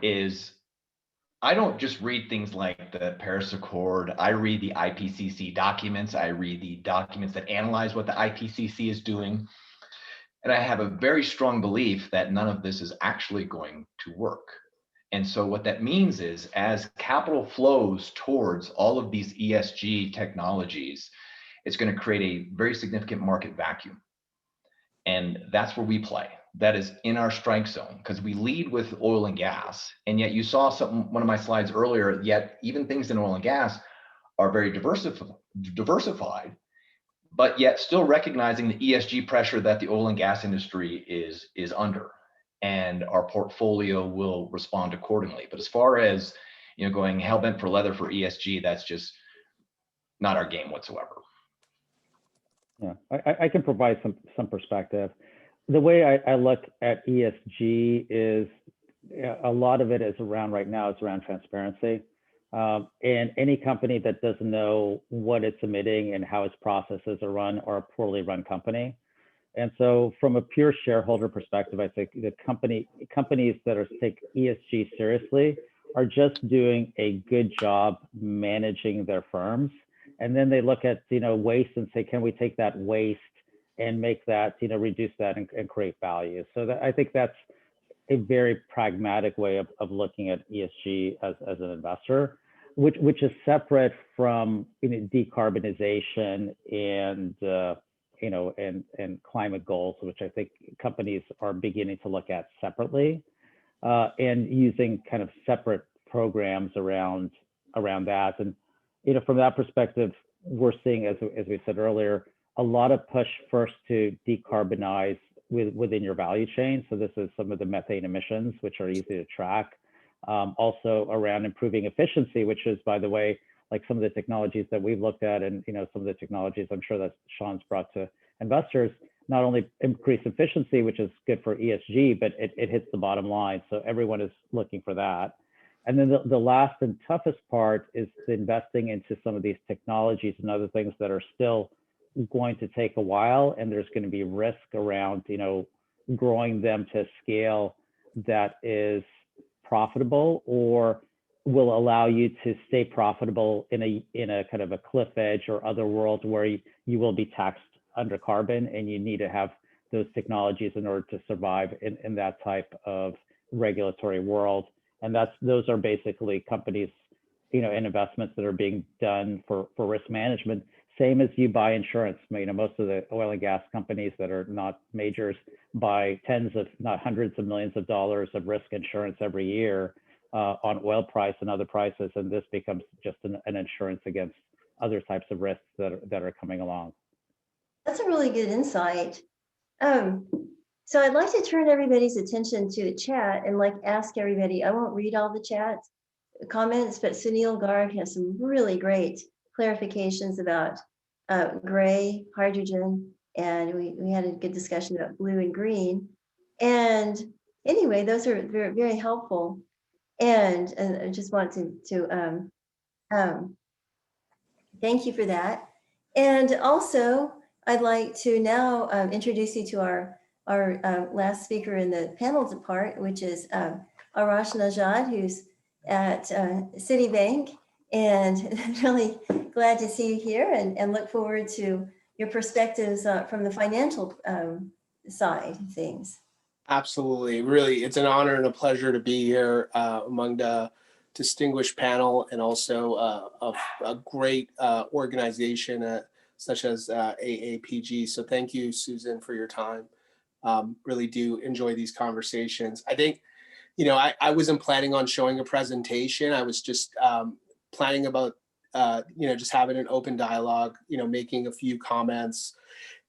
Is I don't just read things like the Paris Accord. I read the IPCC documents. I read the documents that analyze what the IPCC is doing. And I have a very strong belief that none of this is actually going to work. And so what that means is as capital flows towards all of these ESG technologies, it's going to create a very significant market vacuum. And that's where we play. That is in our strike zone because we lead with oil and gas. And yet you saw one of my slides earlier, yet even things in oil and gas are very diversified, but yet still recognizing the ESG pressure that the oil and gas industry is under. And our portfolio will respond accordingly. But as far as going hell bent for leather for ESG, that's just not our game whatsoever. Yeah, I can provide some perspective. The way I look at ESG is a lot of it is around right now, it's around transparency. And any company that doesn't know what it's emitting and how its processes are run are a poorly run company. And so from a pure shareholder perspective, I think the companies that take ESG seriously are just doing a good job managing their firms. And then they look at waste and say, can we take that waste and make that, reduce that and create value? So I think that's a very pragmatic way of looking at ESG as an investor, which is separate from decarbonization and and climate goals, which I think companies are beginning to look at separately, and using kind of separate programs around that. And from that perspective, we're seeing, as we said earlier, a lot of push first to decarbonize within your value chain. So this is some of the methane emissions, which are easy to track. Also around improving efficiency, which is, by the way, like some of the technologies that we've looked at, and some of the technologies I'm sure that Sean's brought to investors, not only increase efficiency, which is good for ESG, but it hits the bottom line. So everyone is looking for that. And then the last and toughest part is investing into some of these technologies and other things that are still going to take a while, and there's going to be risk around growing them to a scale that is profitable or will allow you to stay profitable in a kind of a cliff edge or other world where you will be taxed under carbon, and you need to have those technologies in order to survive in that type of regulatory world. And those are basically companies, and investments that are being done for risk management. Same as you buy insurance. Most of the oil and gas companies that are not majors buy tens of, not hundreds of millions of dollars of risk insurance every year on oil price and other prices. And this becomes just an insurance against other types of risks that are coming along. That's a really good insight. So I'd like to turn everybody's attention to the chat and ask everybody, I won't read all the chat comments, but Sunil Garg has some really great clarifications about gray, hydrogen, and we had a good discussion about blue and green. And anyway, those are very, very helpful. And I just want to thank you for that. And also, I'd like to now introduce you to our last speaker in the panel part, which is Arash Najad, who's at Citibank. And really glad to see you here and look forward to your perspectives from the financial side of things. Absolutely. Really, it's an honor and a pleasure to be here among the distinguished panel, and also a great organization such as AAPG. So thank you, Susan, for your time. Really do enjoy these conversations. I think, I wasn't planning on showing a presentation. I was just planning about, just having an open dialogue, making a few comments.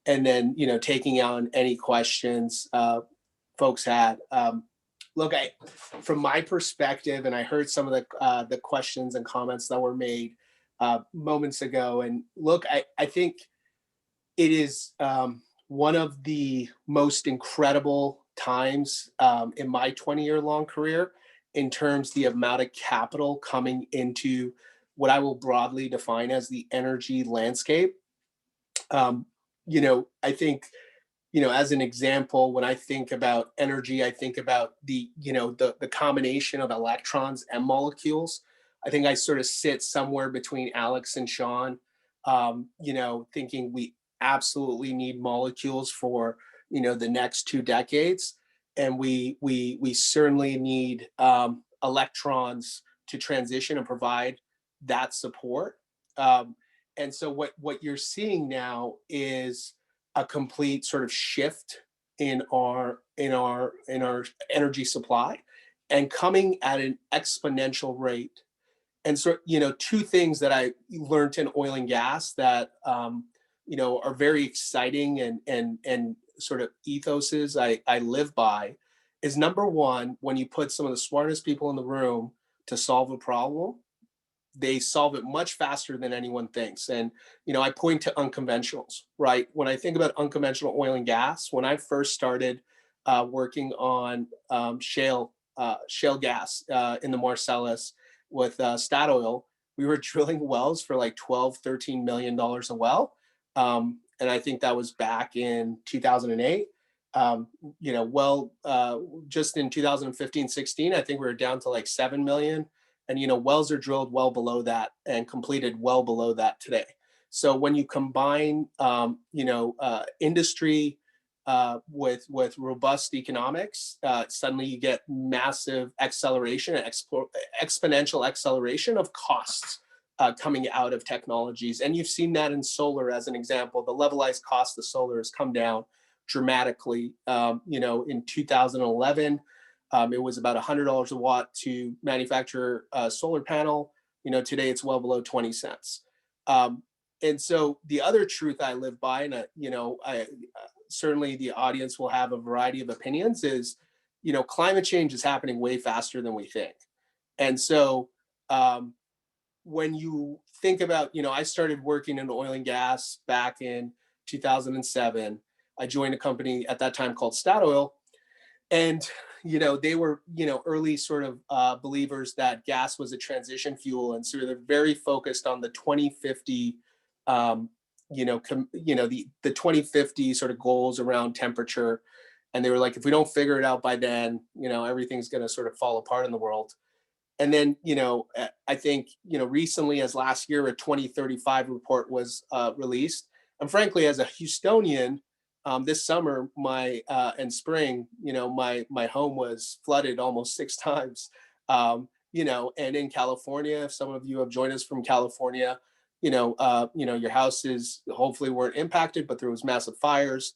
and then, taking on any questions folks had. Look, from my perspective, and I heard some of the questions and comments that were made moments ago. And look, I think it is one of the most incredible times in my 20-year long career in terms of the amount of capital coming into what I will broadly define as the energy landscape. I think, as an example, when I think about energy, I think about the combination of electrons and molecules. I think I sort of sit somewhere between Alex and Sean, thinking we absolutely need molecules for, the next 2 decades. And we certainly need electrons to transition and provide that support. And so what you're seeing now is a complete sort of shift in our energy supply, and coming at an exponential rate. And so, 2 things that I learned in oil and gas that are very exciting and sort of ethoses I live by is, number one, when you put some of the smartest people in the room to solve a problem, they solve it much faster than anyone thinks. And, I point to unconventionals, right? When I think about unconventional oil and gas, when I first started working on shale gas in the Marcellus with Statoil, we were drilling wells for like $12-13 million a well. And I think that was back in 2008. Just in 2015-16, I think we were down to like 7 million. And, wells are drilled well below that and completed well below that today. So when you combine, industry with robust economics, suddenly you get massive acceleration, exponential acceleration of costs coming out of technologies. And you've seen that in solar as an example. The levelized cost of solar has come down dramatically. In 2011, it was about $100 a watt to manufacture a solar panel. Today it's well below 20 cents. And so the other truth I live by, and I certainly the audience will have a variety of opinions, is, climate change is happening way faster than we think. And so when you think about, I started working in oil and gas back in 2007. I joined a company at that time called Statoil. And, they were, early sort of believers that gas was a transition fuel. And so they're very focused on the 2050, the 2050 sort of goals around temperature. And they were like, if we don't figure it out by then, everything's going to sort of fall apart in the world. And then, I think, recently as last year, a 2035 report was released. And frankly, as a Houstonian, this summer, and spring, my home was flooded almost 6 times, and in California, if some of you have joined us from California, your houses hopefully weren't impacted, but there was massive fires.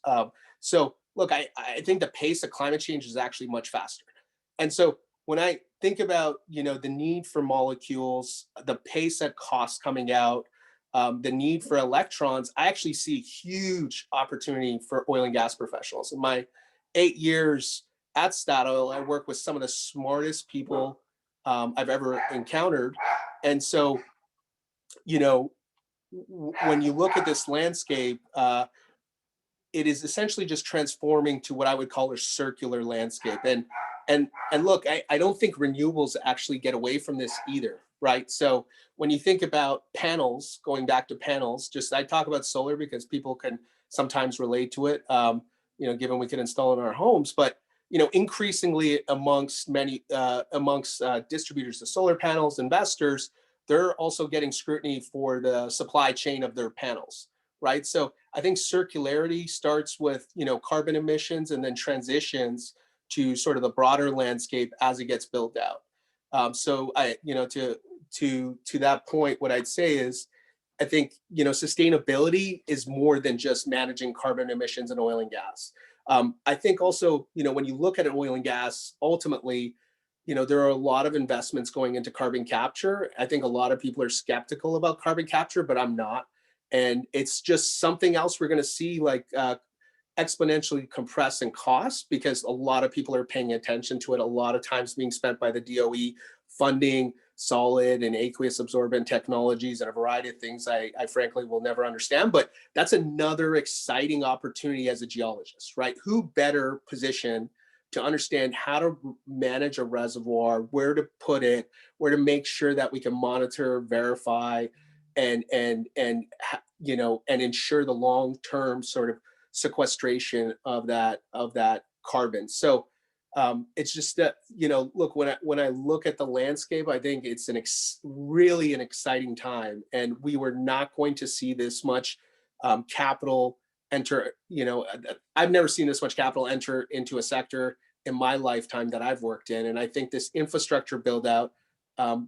So look, I think the pace of climate change is actually much faster. And so when I think about, the need for molecules, the pace at cost coming out, the need for electrons, I actually see huge opportunity for oil and gas professionals. In my 8 years at Statoil, I work with some of the smartest people I've ever encountered. And so, when you look at this landscape, it is essentially just transforming to what I would call a circular landscape. And look, I don't think renewables actually get away from this either, right? So when you think about panels, going back to panels, I talk about solar because people can sometimes relate to it, given we can install it in our homes. But increasingly amongst distributors of solar panels, investors, they're also getting scrutiny for the supply chain of their panels, right? So I think circularity starts with, carbon emissions and then transitions to sort of the broader landscape as it gets built out. So to that point, what I'd say is, I think, sustainability is more than just managing carbon emissions in oil and gas. I think also, when you look at oil and gas, ultimately, there are a lot of investments going into carbon capture. I think a lot of people are skeptical about carbon capture, but I'm not. And it's just something else we're going to see, like exponentially compress in cost, because a lot of people are paying attention to it. A lot of times being spent by the DOE funding solid and aqueous absorbent technologies and a variety of things I frankly will never understand. But that's another exciting opportunity as a geologist, right? Who better position to understand how to manage a reservoir, where to put it, where to make sure that we can monitor, verify, and you know, and ensure the long-term sort of sequestration of that carbon. So it's just that, you know, look, when I look at the landscape, I think it's really an exciting time, and we were not going to see this much capital enter. You know, I've never seen this much capital enter into a sector in my lifetime that I've worked in, and I think this infrastructure build out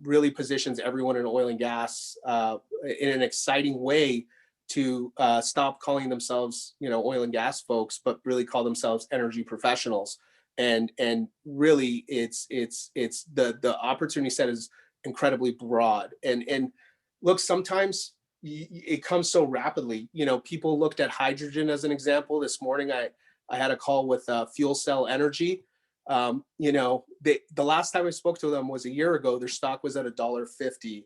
really positions everyone in oil and gas in an exciting way to stop calling themselves, you know, oil and gas folks, but really call themselves energy professionals. And really, it's the opportunity set is incredibly broad. And look, sometimes it comes so rapidly. You know, people looked at hydrogen as an example. This morning, I had a call with Fuel Cell Energy. You know, the last time I spoke to them was a year ago. Their stock was at $1.50.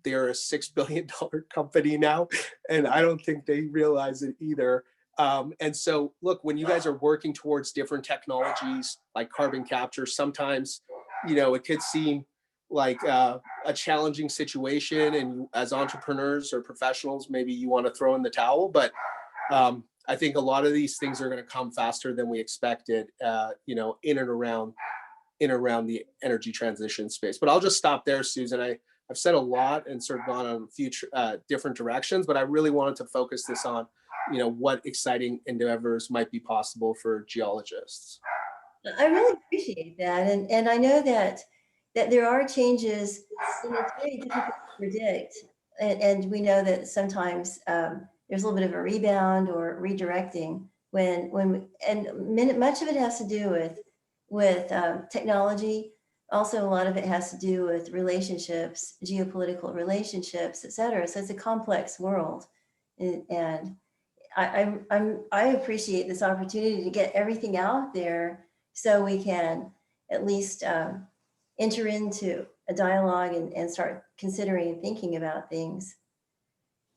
They're a $6 billion company now, and I don't think they realize it either. And so, look, when you guys are working towards different technologies like carbon capture, sometimes, you know, it could seem like a challenging situation, and as entrepreneurs or professionals, maybe you want to throw in the towel. But I think a lot of these things are going to come faster than we expected, you know, in and around the energy transition space. But I'll just stop there, Susan. I've said a lot and sort of gone on future different directions, but I really wanted to focus this on, you know, what exciting endeavors might be possible for geologists. I really appreciate that, and I know that there are changes, and it's very difficult to predict. And we know that sometimes there's a little bit of a rebound or redirecting much of it has to do with technology. Also, a lot of it has to do with relationships, geopolitical relationships, et cetera. So it's a complex world, and I appreciate this opportunity to get everything out there so we can at least enter into a dialogue and start considering and thinking about things.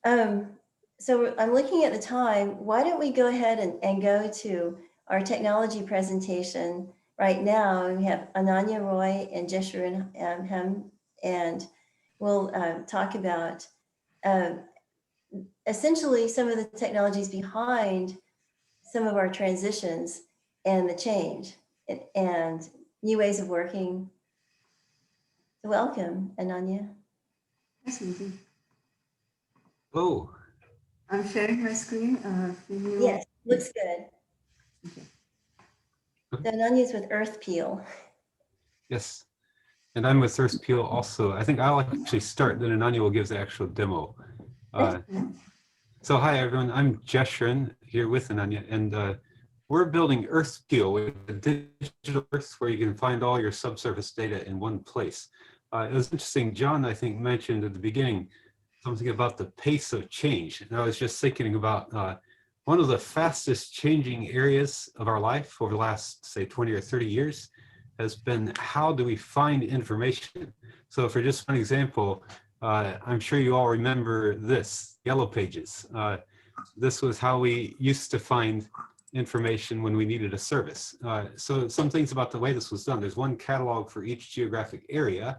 So I'm looking at the time. Why don't we go ahead and go to our technology presentation right now? We have Ananya, Roy, and Jeshurun, Hembd, and we'll talk about essentially some of the technologies behind some of our transitions and the change and new ways of working. So welcome, Ananya. Yes, Susan. Oh, I'm sharing my screen. Yes, looks good. Okay. So Ananya's with Earth Peel. yes. And I'm with Earth Peel also. I think I'll actually start, then Ananya will give the actual demo. So hi, everyone. I'm Jeshurun here with Ananya, and we're building Earth Peel, with a digital Earth where you can find all your subsurface data in one place. It was interesting, John, I think, mentioned at the beginning something about the pace of change. And I was just thinking about one of the fastest changing areas of our life over the last, say, 20 or 30 years has been how do we find information? So for just one example, I'm sure you all remember this, Yellow Pages. This was how we used to find information when we needed a service. So some things about the way this was done, there's one catalog for each geographic area,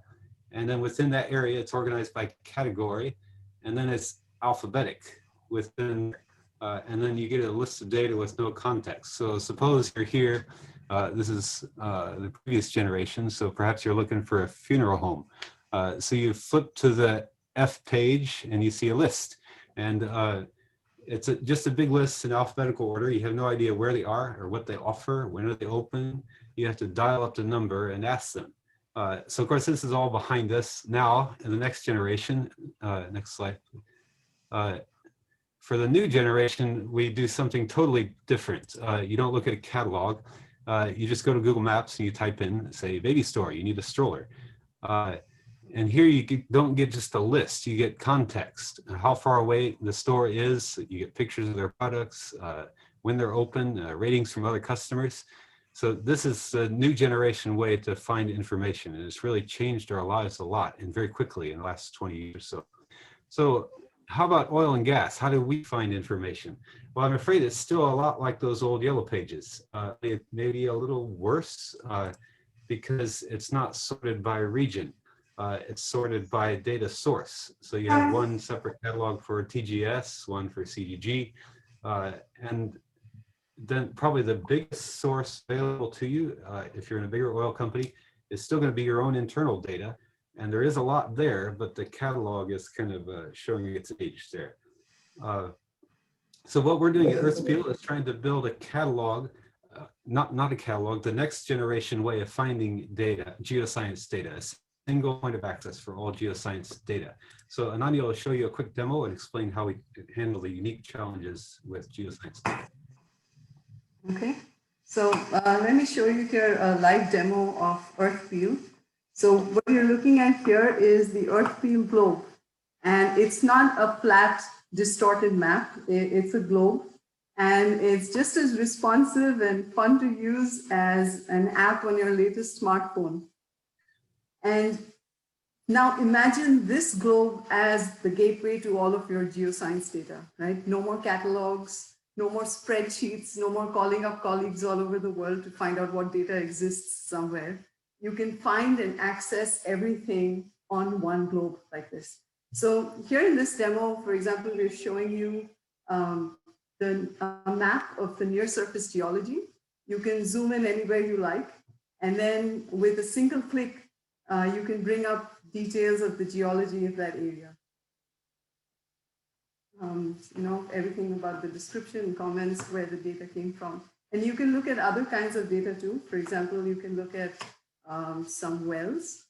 and then within that area, it's organized by category, and then it's alphabetic within, and then you get a list of data with no context. So suppose you're here, this is the previous generation, so perhaps you're looking for a funeral home. So you flip to the F page and you see a list, and it's just a big list in alphabetical order. You have no idea where they are or what they offer, when are they open. You have to dial up the number and ask them. So of course, this is all behind us now in the next generation. Next slide. For the new generation, we do something totally different. You don't look at a catalog. You just go to Google Maps and you type in, say, baby store, you need a stroller. And here don't get just a list, you get context, how far away the store is, you get pictures of their products, when they're open, ratings from other customers. So this is a new generation way to find information, and it's really changed our lives a lot and very quickly in the last 20 years or so. So how about oil and gas? How do we find information? Well, I'm afraid it's still a lot like those old yellow pages. It may be a little worse because it's not sorted by region. It's sorted by data source. So you have one separate catalog for TGS, one for CGG, and then probably the biggest source available to you, if you're in a bigger oil company, is still going to be your own internal data. And there is a lot there, but the catalog is kind of showing its age there. So what we're doing at Earthspiel is trying to build a catalog, not a catalog, the next generation way of finding data, geoscience data, a single point of access for all geoscience data. So Ananya will show you a quick demo and explain how we handle the unique challenges with geoscience data. Okay, so let me show you here a live demo of Earthspiel. So what you're looking at here is the Earthspiel globe, and it's not a flat, distorted map. It's a globe, and it's just as responsive and fun to use as an app on your latest smartphone. And now imagine this globe as the gateway to all of your geoscience data, right? No more catalogs, no more spreadsheets, no more calling up colleagues all over the world to find out what data exists somewhere. You can find and access everything on one globe like this. So here in this demo, for example, we're showing you the map of the near surface geology. You can zoom in anywhere you like. And then with a single click, you can bring up details of the geology of that area. Everything about the description, comments, where the data came from. And you can look at other kinds of data too. For example, you can look at some wells.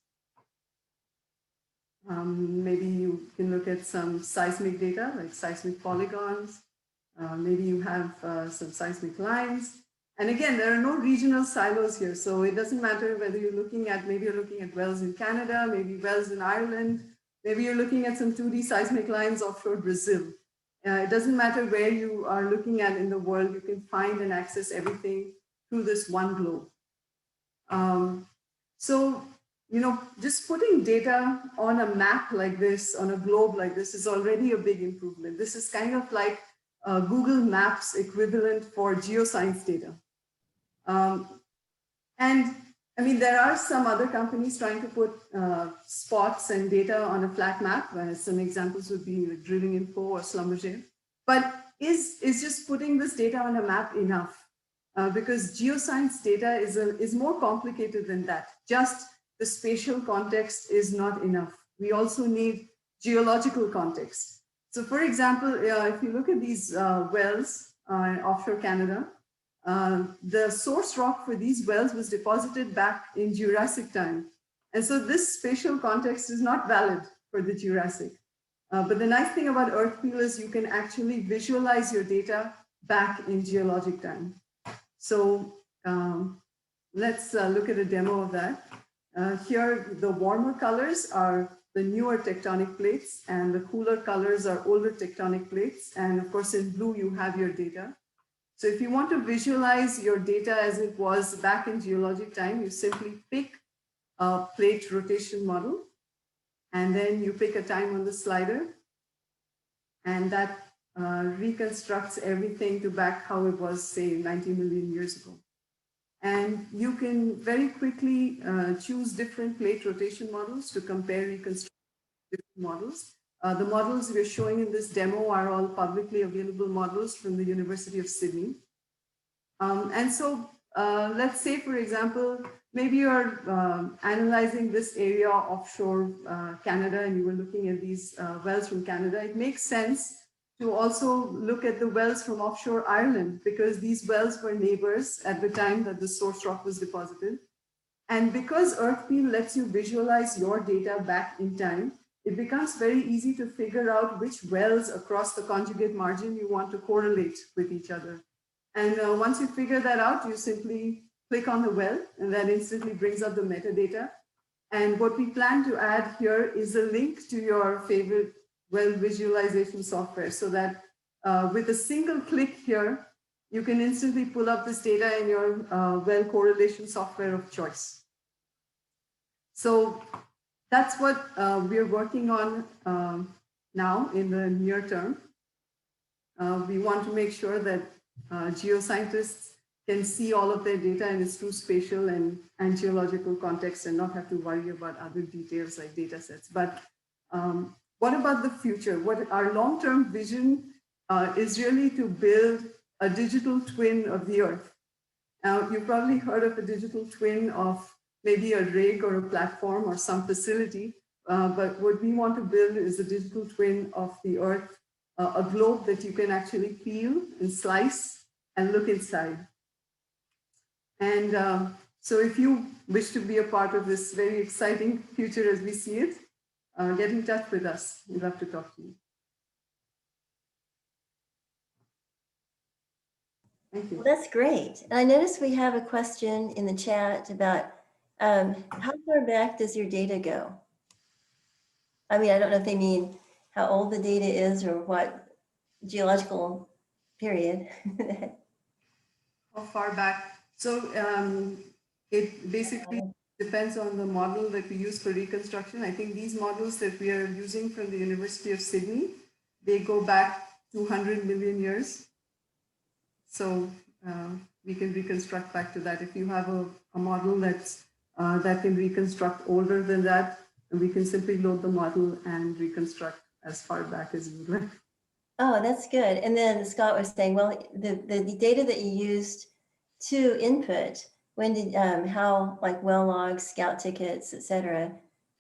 Maybe you can look at some seismic data, like seismic polygons. Maybe you have some seismic lines. And again, there are no regional silos here. So it doesn't matter whether you're looking at, maybe you're looking at wells in Canada, maybe wells in Ireland, maybe you're looking at some 2D seismic lines offshore Brazil. It doesn't matter where you are looking at in the world, you can find and access everything through this one globe. So, just putting data on a map like this, on a globe like this, is already a big improvement. This is kind of like Google Maps equivalent for geoscience data. And I mean, there are some other companies trying to put spots and data on a flat map. Some examples would be like Drilling Info or Schlumberger. But is just putting this data on a map enough? Because geoscience data is more complicated than that. Just the spatial context is not enough. We also need geological context. So for example, if you look at these wells offshore Canada, the source rock for these wells was deposited back in Jurassic time. And so this spatial context is not valid for the Jurassic. But the nice thing about Earthspiel is you can actually visualize your data back in geologic time. So let's look at a demo of that. Here, the warmer colors are the newer tectonic plates, and the cooler colors are older tectonic plates. And of course, in blue, you have your data. So if you want to visualize your data as it was back in geologic time, you simply pick a plate rotation model, and then you pick a time on the slider, and that reconstructs everything to back how it was, say, 90 million years ago. And you can very quickly choose different plate rotation models to compare reconstruct different models. The models we're showing in this demo are all publicly available models from the University of Sydney. And so let's say, for example, maybe you're analyzing this area offshore Canada, and you were looking at these wells from Canada. It makes sense to also look at the wells from offshore Ireland, because these wells were neighbors at the time that the source rock was deposited. And because Earthspiel lets you visualize your data back in time, it becomes very easy to figure out which wells across the conjugate margin you want to correlate with each other. And once you figure that out, you simply click on the well, and that instantly brings up the metadata. And what we plan to add here is a link to your favorite well visualization software so that with a single click here, you can instantly pull up this data in your well correlation software of choice. So that's what we're working on now in the near term. We want to make sure that geoscientists can see all of their data in its true spatial and geological context and not have to worry about other details like data sets. But what about the future? What our long-term vision is really to build a digital twin of the Earth. Now, you've probably heard of a digital twin of maybe a rig or a platform or some facility, but what we want to build is a digital twin of the Earth, a globe that you can actually peel and slice and look inside. And so if you wish to be a part of this very exciting future as we see it, get in touch with us. We'd love to talk to you. Thank you. Well, that's great. And I noticed we have a question in the chat about how far back does your data go? I mean, I don't know if they mean how old the data is or what geological period. How far back? So it basically depends on the model that we use for reconstruction. I think these models that we are using from the University of Sydney, they go back 200 million years. So we can reconstruct back to that. If you have a model that's, that can reconstruct older than that, and we can simply load the model and reconstruct as far back as you would like. Oh, that's good. And then Scott was saying, well, the data that you used to input, when did, how, like well logs, scout tickets, et cetera,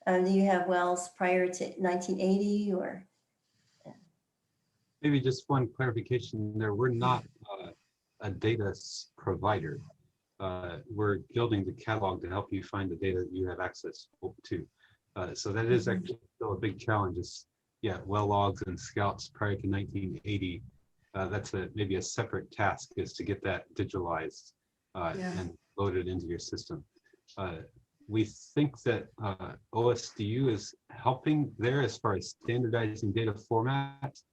do you have wells prior to 1980 or? Maybe just one clarification there. We're not a data provider. We're building the catalog to help you find the data that you have access to. So that is actually still a big challenge. Is, yeah, well logs and scouts prior to 1980. That's maybe a separate task, is to get that digitalized and loaded into your system. We think that OSDU is helping there as far as standardizing data formats,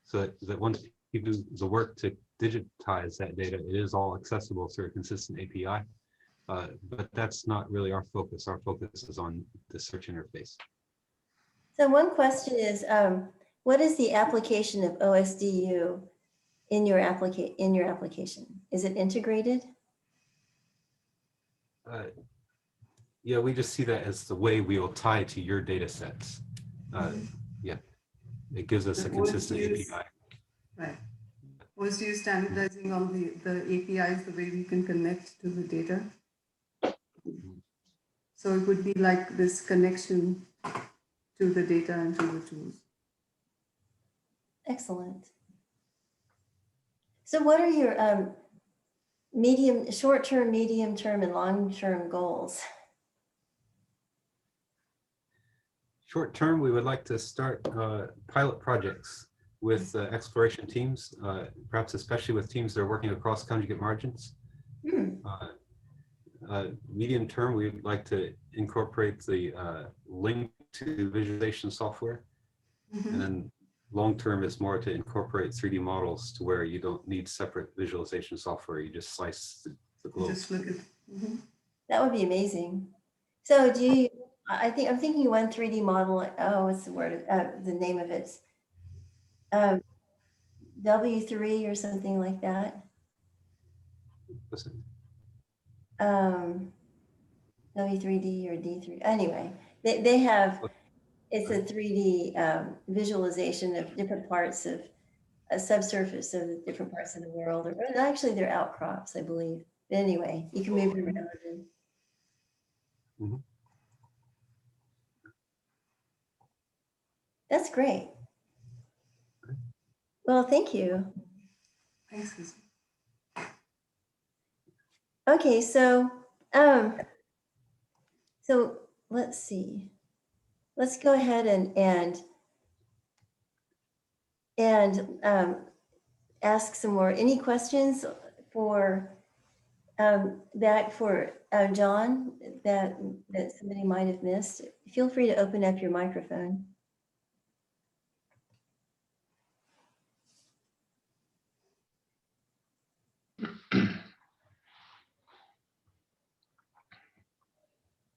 so that once people do the work to digitize that data, it is all accessible through a consistent API. But that's not really our focus. Our focus is on the search interface. So one question is, what is the application of OSDU in your application? Is it integrated? Yeah, we just see that as the way we will tie to your data sets. Yeah, it gives us a consistent API. Right. OSDU standardizing all the APIs, the way we can connect to the data. So it would be like this connection to the data and to the tools. Excellent. So what are your short-term, medium-term, and long-term goals? Short term, we would like to start pilot projects with exploration teams, perhaps especially with teams that are working across conjugate margins. Medium term, we'd like to incorporate the link to visualization software. And then long term is more to incorporate 3D models to where you don't need separate visualization software. You just slice the globe. Just look at, That would be amazing. So do you, I'm thinking one 3D model, oh, what's the word, the name of it? W3 or something like that. W3D or D3, anyway, they have, it's a 3D visualization of different parts of a subsurface of the different parts of the world, or actually they're outcrops, I believe. But anyway, you can move it around. That's great. Well, thank you. thanks, Susan. Okay, so so let's see. Let's go ahead and ask some more. Any questions for back for John that somebody might have missed. Feel free to open up your microphone.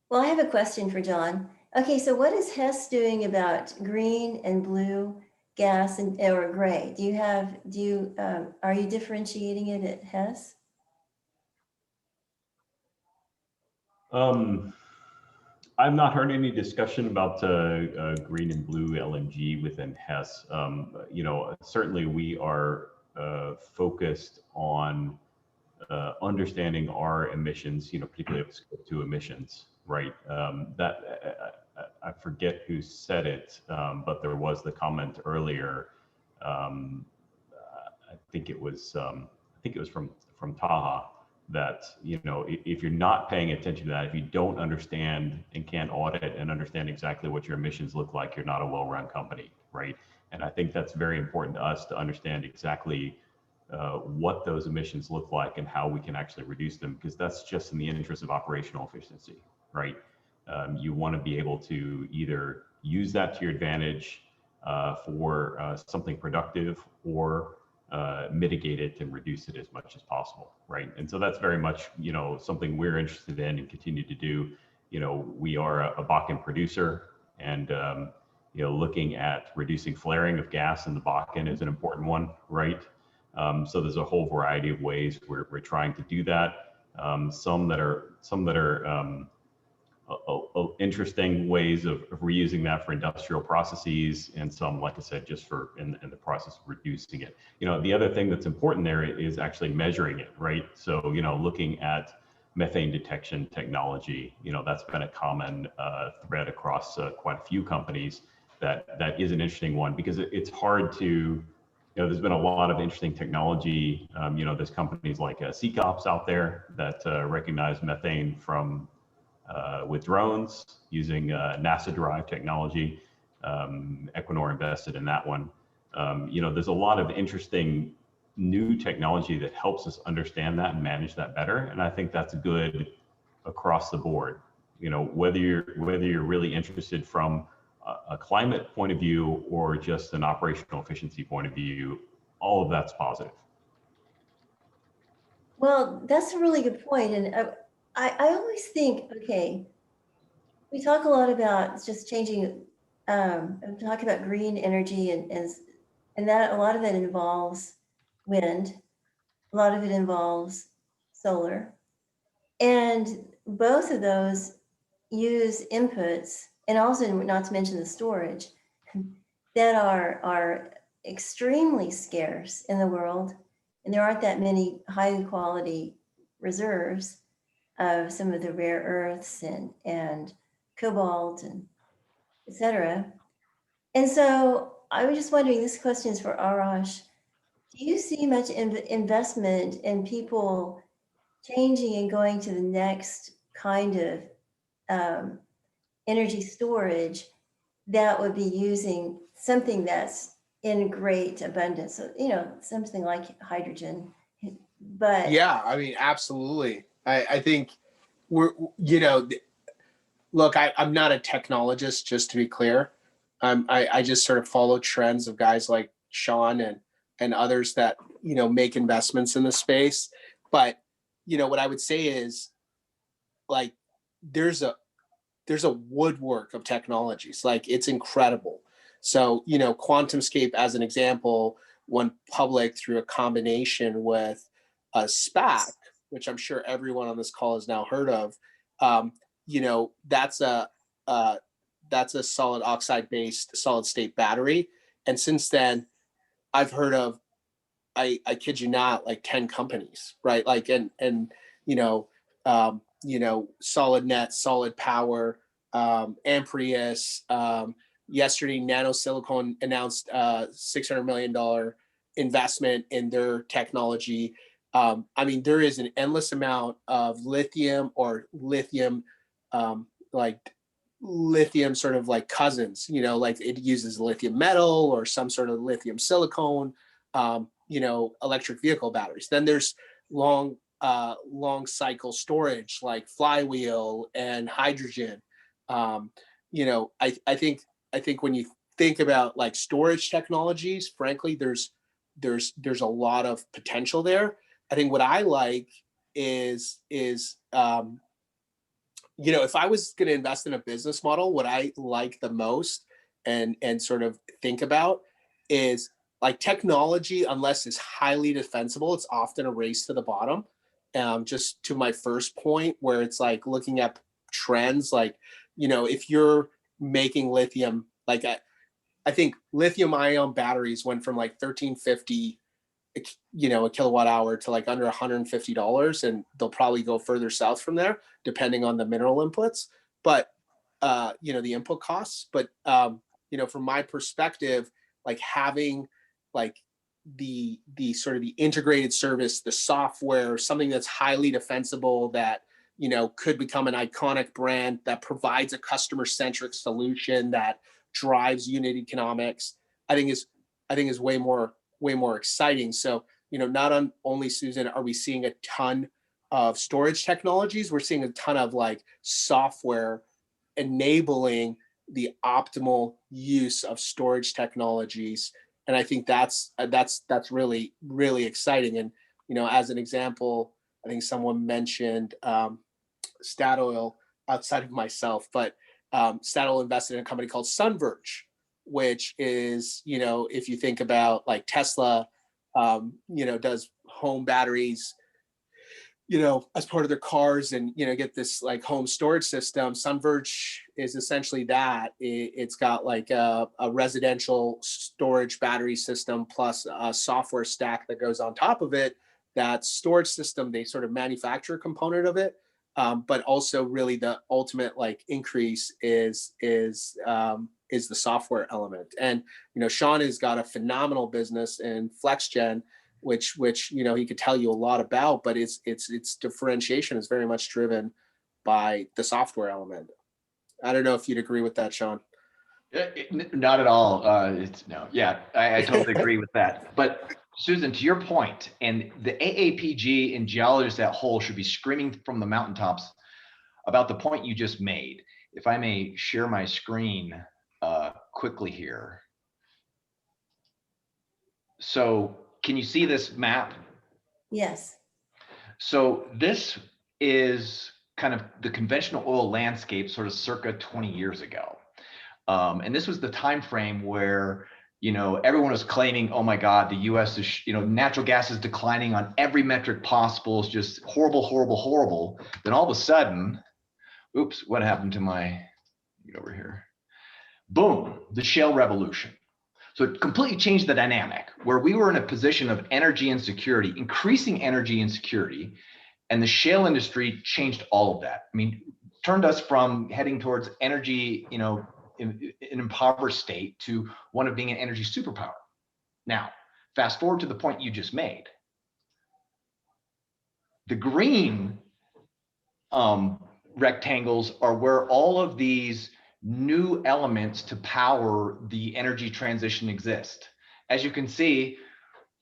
Well, I have a question for John. Okay, so what is Hess doing about green and blue gas and or gray? Are you differentiating it at Hess? I've not heard any discussion about green and blue LNG within Hess. You know, certainly we are focused on understanding our emissions, you know, particularly of scope 2 emissions, right? I forget who said it, but there was the comment earlier. I think it was from Taha, that, you know, if you're not paying attention to that, if you don't understand and can't audit and understand exactly what your emissions look like, you're not a well-run company, right? And I think that's very important to us to understand exactly what those emissions look like and how we can actually reduce them, because that's just in the interest of operational efficiency, right? You want to be able to either use that to your advantage for something productive, or mitigate it and reduce it as much as possible, right? And so that's very much, you know, something we're interested in and continue to do. You know, we are a Bakken producer, and you know, looking at reducing flaring of gas in the Bakken is an important one, right? So there's a whole variety of ways we're trying to do that. Some that are interesting ways of reusing that for industrial processes, and some, like I said, just for in the process of reducing it. You know, the other thing that's important there is actually measuring it, right? So, you know, looking at methane detection technology, you know, that's been a common thread across quite a few companies. That is an interesting one, because it's hard to, you know, there's been a lot of interesting technology. You know, there's companies like Seacops out there that recognize methane from with drones using NASA-derived technology. Equinor invested in that one. You know, there's a lot of interesting new technology that helps us understand that and manage that better, and I think that's good across the board. You know, whether you're really interested from a climate point of view or just an operational efficiency point of view, all of that's positive. Well, that's a really good point. And I always think, okay, we talk a lot about just changing, talk about green energy, and that a lot of it involves wind, a lot of it involves solar. And both of those use inputs, and also not to mention the storage, that are extremely scarce in the world. And there aren't that many high quality reserves of some of the rare earths and cobalt and et cetera. And so I was just wondering, this question is for Arash. Do you see much investment in people changing and going to the next kind of energy storage that would be using something that's in great abundance? So, you know, something like hydrogen. But yeah, I mean, absolutely. I think we're, you know, look, I'm not a technologist, just to be clear. I just sort of follow trends of guys like Sean and others that, you know, make investments in the space. But, you know, what I would say is, like, there's a woodwork of technologies. Like, it's incredible. So, you know, QuantumScape, as an example, went public through a combination with a SPAC, which I'm sure everyone on this call has now heard of. You know, that's a solid oxide based solid state battery. And since then, I've heard of, I kid you not, like 10 companies, right? Like, and you know, Solid Net, Solid Power, Amprius. Yesterday, Nanosilicon announced a $600 million investment in their technology. I mean, there is an endless amount of lithium or lithium, like lithium sort of like cousins, you know, like it uses lithium metal or some sort of lithium silicone, you know, electric vehicle batteries. Then there's long long cycle storage like flywheel and hydrogen. You know, I think when you think about like storage technologies, frankly, there's a lot of potential there. I think what I like is you know, if I was going to invest in a business model, what I like the most and sort of think about is like technology, unless it's highly defensible, it's often a race to the bottom. Just to my first point, where it's like looking at trends, like, you know, if you're making lithium, like I think lithium ion batteries went from like $13.50, you know, a kilowatt hour to like under $150, and they'll probably go further south from there depending on the mineral inputs, but you know, the input costs. But you know, from my perspective, like having like the sort of the integrated service, the software, something that's highly defensible, that, you know, could become an iconic brand, that provides a customer centric solution, that drives unit economics, I think is way more exciting. So, you know, not only, Susan, are we seeing a ton of storage technologies, we're seeing a ton of like software enabling the optimal use of storage technologies. And I think that's really, really exciting. And, you know, as an example, I think someone mentioned Statoil, outside of myself, but Statoil invested in a company called Sunverge, which is, you know, if you think about like Tesla, you know, does home batteries, you know, as part of their cars, and, you know, get this like home storage system. Sunverge is essentially that. It's got like a residential storage battery system plus a software stack that goes on top of it. That storage system, they sort of manufacture a component of it, but also really the ultimate like increase is the software element. And, you know, Sean has got a phenomenal business in FlexGen, which you know, he could tell you a lot about, but its differentiation is very much driven by the software element. I don't know if you'd agree with that, Sean. Not at all. I totally agree with that. But Susan, to your point, and the AAPG and geologists at whole should be screaming from the mountaintops about the point you just made. If I may share my screen quickly here. So can you see this map? Yes. So this is kind of the conventional oil landscape sort of circa 20 years ago. And this was the time frame where, you know, everyone was claiming, oh my God, the US is, you know, natural gas is declining on every metric possible. It's just horrible, horrible, horrible. Then all of a sudden, oops, what happened to my, get over here. Boom, the shale revolution. So it completely changed the dynamic, where we were in a position of energy insecurity, increasing energy insecurity, and the shale industry changed all of that. I mean, turned us from heading towards energy, you know, in an impoverished state to one of being an energy superpower. Now, fast forward to the point you just made. The green rectangles are where all of these new elements to power the energy transition exist. As you can see,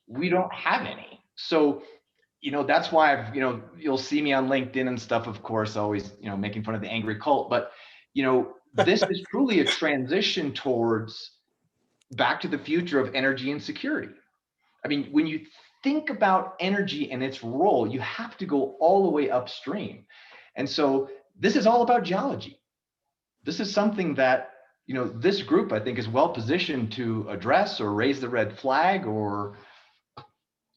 we don't have any. So, you know, that's why you know, you'll see me on LinkedIn and stuff, of course, always, you know, making fun of the angry cult. But, you know, this is truly a transition towards back to the future of energy and security. I mean, when you think about energy and its role, you have to go all the way upstream. And so this is all about geology. This is something that, you know, this group, I think, is well positioned to address or raise the red flag, or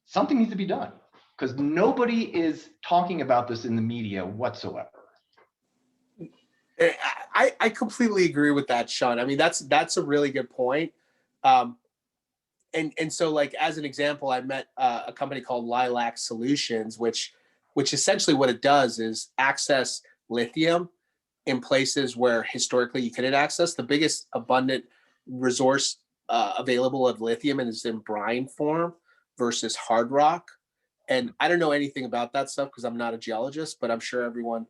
something needs to be done, because nobody is talking about this in the media whatsoever. I completely agree with that, Sean. I mean, that's a really good point. And so, like, as an example, I met a company called Lilac Solutions, which essentially what it does is access lithium in places where historically you couldn't access. The biggest abundant resource available of lithium is in brine form versus hard rock. And I don't know anything about that stuff because I'm not a geologist, but I'm sure everyone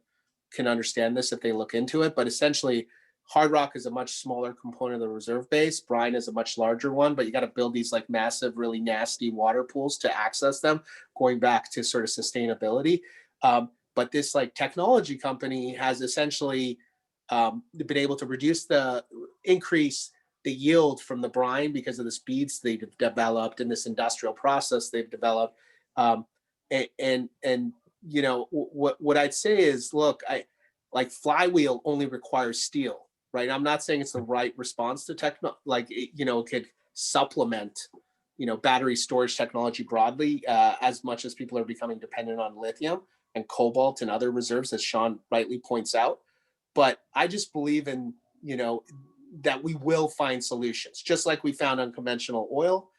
can understand this if they look into it. But essentially, hard rock is a much smaller component of the reserve base. Brine is a much larger one, but you got to build these like massive, really nasty water pools to access them, going back to sort of sustainability. But this like technology company has essentially been able to increase the yield from the brine because of the speeds they've developed in this industrial process they've developed. And you know, what I'd say is, look, like flywheel only requires steel, right? I'm not saying it's the right response to like, you know, it could supplement, you know, battery storage technology broadly, as much as people are becoming dependent on lithium and cobalt and other reserves, as Sean rightly points out. But I just believe in, you know, that we will find solutions. Just like we found unconventional oil,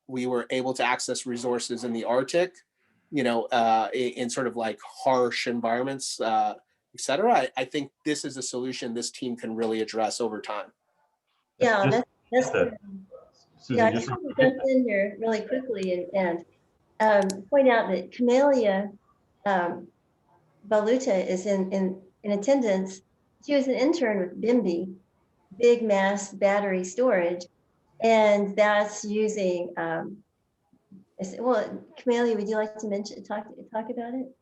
we were able to access resources in the Arctic, you know, in sort of like harsh environments, et cetera. I think this is a solution this team can really address over time. Yeah, that's Susan, yeah, I just want to jump in here really quickly and point out that Camellia Baluta is in attendance. She was an intern with BIMBY, Big Mass Battery Storage, and that's using, well, Camellia, would you like to talk about it?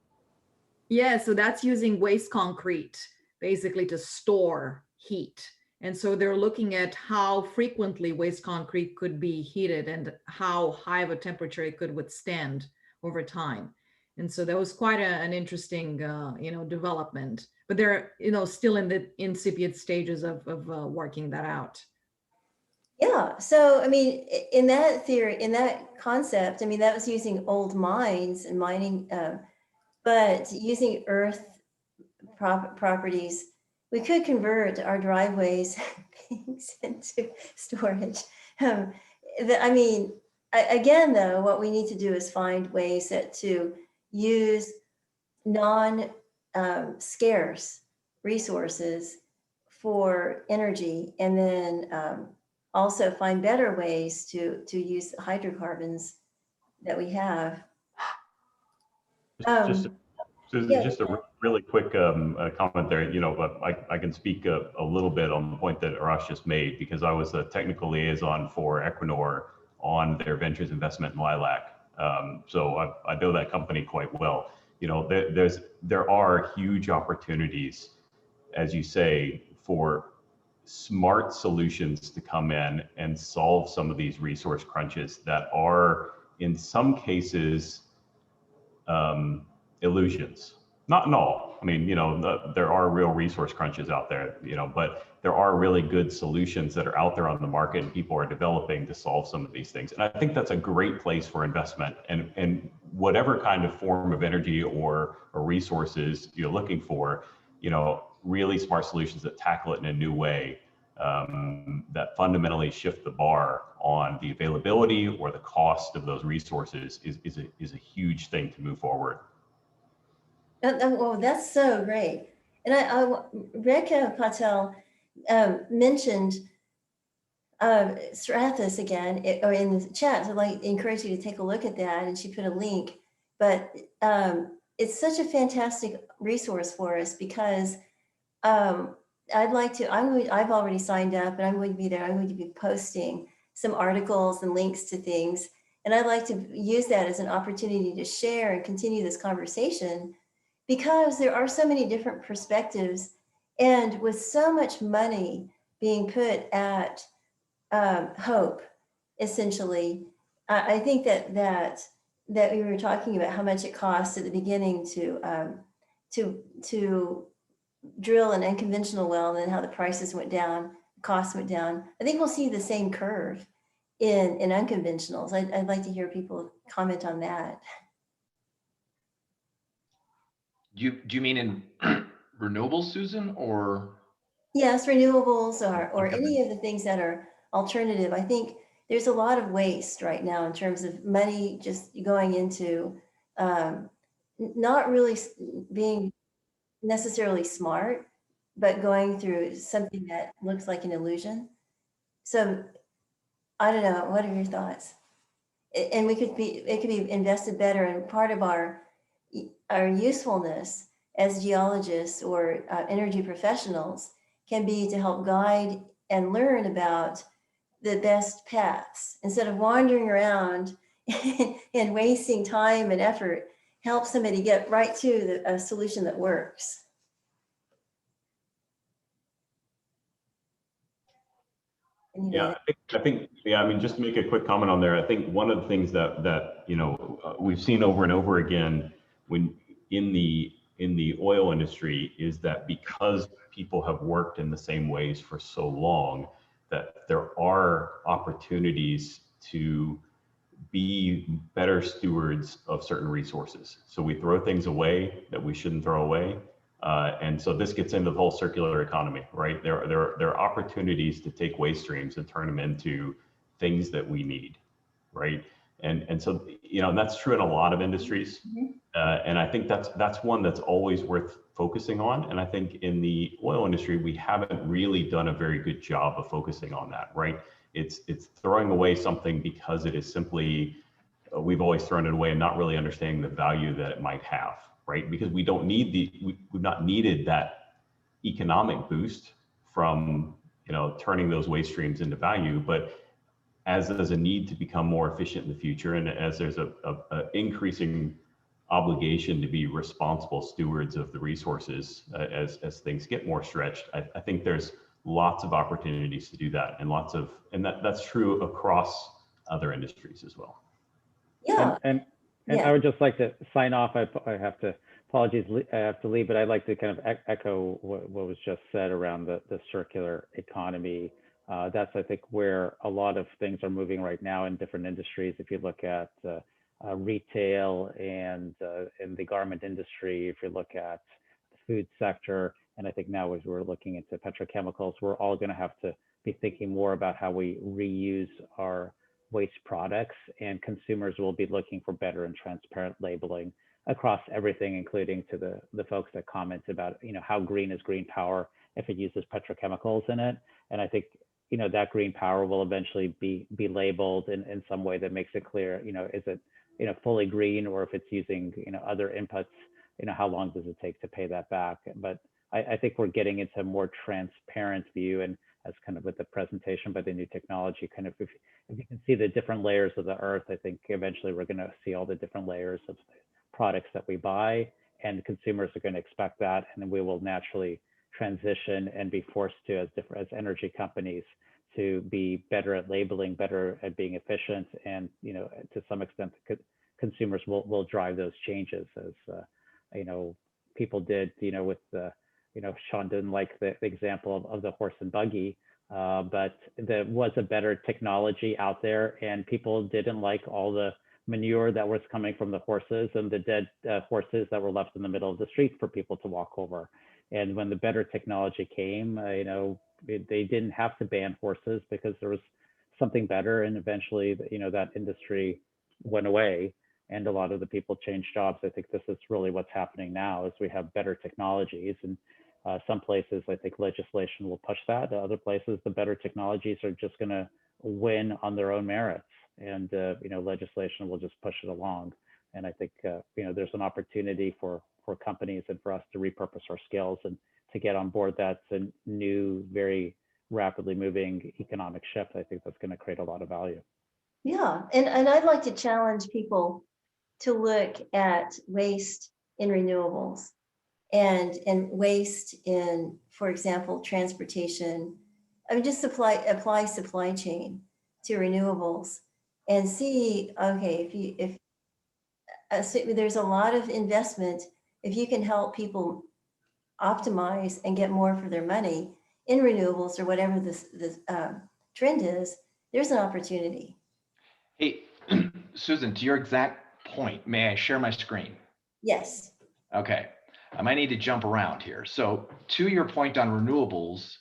Yeah, so that's using waste concrete basically to store heat. And so they're looking at how frequently waste concrete could be heated and how high of a temperature it could withstand over time. And so that was quite an interesting, you know, development. But they're, you know, still in the incipient stages of working that out. Yeah. So, I mean, in that theory, in that concept, I mean, that was using old mines and mining, but using earth properties, we could convert our driveways things into storage. I mean, again, though, what we need to do is find ways to use non-scarce resources for energy, and then also find better ways to use the hydrocarbons that we have. Susan, just a really quick comment there. You know, I can speak a little bit on the point that Arash just made, because I was a technical liaison for Equinor on their ventures investment in Lilac. So I know that company quite well. You know, there are huge opportunities, as you say, for smart solutions to come in and solve some of these resource crunches that are, in some cases, illusions. Not in all. I mean, you know, there are real resource crunches out there, you know, but there are really good solutions that are out there on the market and people are developing to solve some of these things. And I think that's a great place for investment, and whatever kind of form of energy or resources you're looking for, you know, really smart solutions that tackle it in a new way, that fundamentally shift the bar on the availability or the cost of those resources is a huge thing to move forward. Well, that's so great. And Rekha Patel mentioned Strathis again, or in the chat, so I'd like to encourage you to take a look at that, and she put a link. But it's such a fantastic resource for us, because I'd like to, I've already signed up, and I'm going to be there. I'm going to be posting some articles and links to things. And I'd like to use that as an opportunity to share and continue this conversation, because there are so many different perspectives, and with so much money being put at hope, essentially, I think that we were talking about how much it costs at the beginning to drill an unconventional well, and then how the prices went down, costs went down. I think we'll see the same curve in unconventionals. I'd like to hear people comment on that. Do you mean in renewables, Susan, or? Yes, renewables or Okay. any of the things that are alternative. I think there's a lot of waste right now in terms of money just going into not really being necessarily smart, but going through something that looks like an illusion. So I don't know, what are your thoughts? And it could be invested better, and part of our usefulness as geologists or energy professionals can be to help guide and learn about the best paths instead of wandering around and wasting time and effort. Help somebody get right to a solution that works. Yeah, I think, yeah, I mean, just to make a quick comment on there, I think one of the things that you know, we've seen over and over again when in the oil industry is that because people have worked in the same ways for so long, that there are opportunities to be better stewards of certain resources. So we throw things away that we shouldn't throw away. And so this gets into the whole circular economy, right? There are opportunities to take waste streams and turn them into things that we need, right? And so, you know, that's true in a lot of industries. And I think that's one that's always worth focusing on. And I think in the oil industry, we haven't really done a very good job of focusing on that, right? It's throwing away something because it is simply, we've always thrown it away and not really understanding the value that it might have, right? Because we don't need we've not needed that economic boost from, you know, turning those waste streams into value, but as there's a need to become more efficient in the future, and as there's a increasing obligation to be responsible stewards of the resources as things get more stretched, I think there's lots of opportunities to do that, and that's true across other industries as well. Yeah. And Yeah. I would just like to sign off. I have to, apologies, I have to leave, but I'd like to kind of echo what was just said around the circular economy. That's, I think, where a lot of things are moving right now in different industries. If you look at retail and in the garment industry, if you look at the food sector, and I think now as we're looking into petrochemicals, we're all going to have to be thinking more about how we reuse our waste products, and consumers will be looking for better and transparent labeling across everything, including to the folks that comment about, you know, how green is green power if it uses petrochemicals in it. And I think, you know, that green power will eventually be labeled in some way that makes it clear, you know, is it, you know, fully green, or if it's using, you know, other inputs, you know, how long does it take to pay that back? But I think we're getting into a more transparent view, and as kind of with the presentation by the new technology, kind of if you can see the different layers of the earth, I think eventually we're going to see all the different layers of products that we buy, and consumers are going to expect that, and then we will naturally transition and be forced to, as energy companies, to be better at labeling, better at being efficient, and, you know, to some extent, consumers will drive those changes, as you know, people did, you know, with the, you know, Sean didn't like the example of the horse and buggy, but there was a better technology out there, and people didn't like all the manure that was coming from the horses and the dead horses that were left in the middle of the street for people to walk over. And when the better technology came, you know, they didn't have to ban horses because there was something better, and eventually, you know, that industry went away, and a lot of the people changed jobs. I think this is really what's happening now, is we have better technologies, and some places, I think legislation will push that. Other places, the better technologies are just going to win on their own merits, and you know, legislation will just push it along. And I think you know, there's an opportunity for companies and for us to repurpose our skills and to get on board. That's a new, very rapidly moving economic shift. I think that's going to create a lot of value. Yeah, and I'd like to challenge people to look at waste in renewables and waste in, for example, transportation. I mean, just apply supply chain to renewables and see, okay, if there's a lot of investment, if you can help people optimize and get more for their money in renewables or whatever this trend is, there's an opportunity. Hey, Susan, to your exact point, may I share my screen? Yes. Okay, I might need to jump around here. So to your point on renewables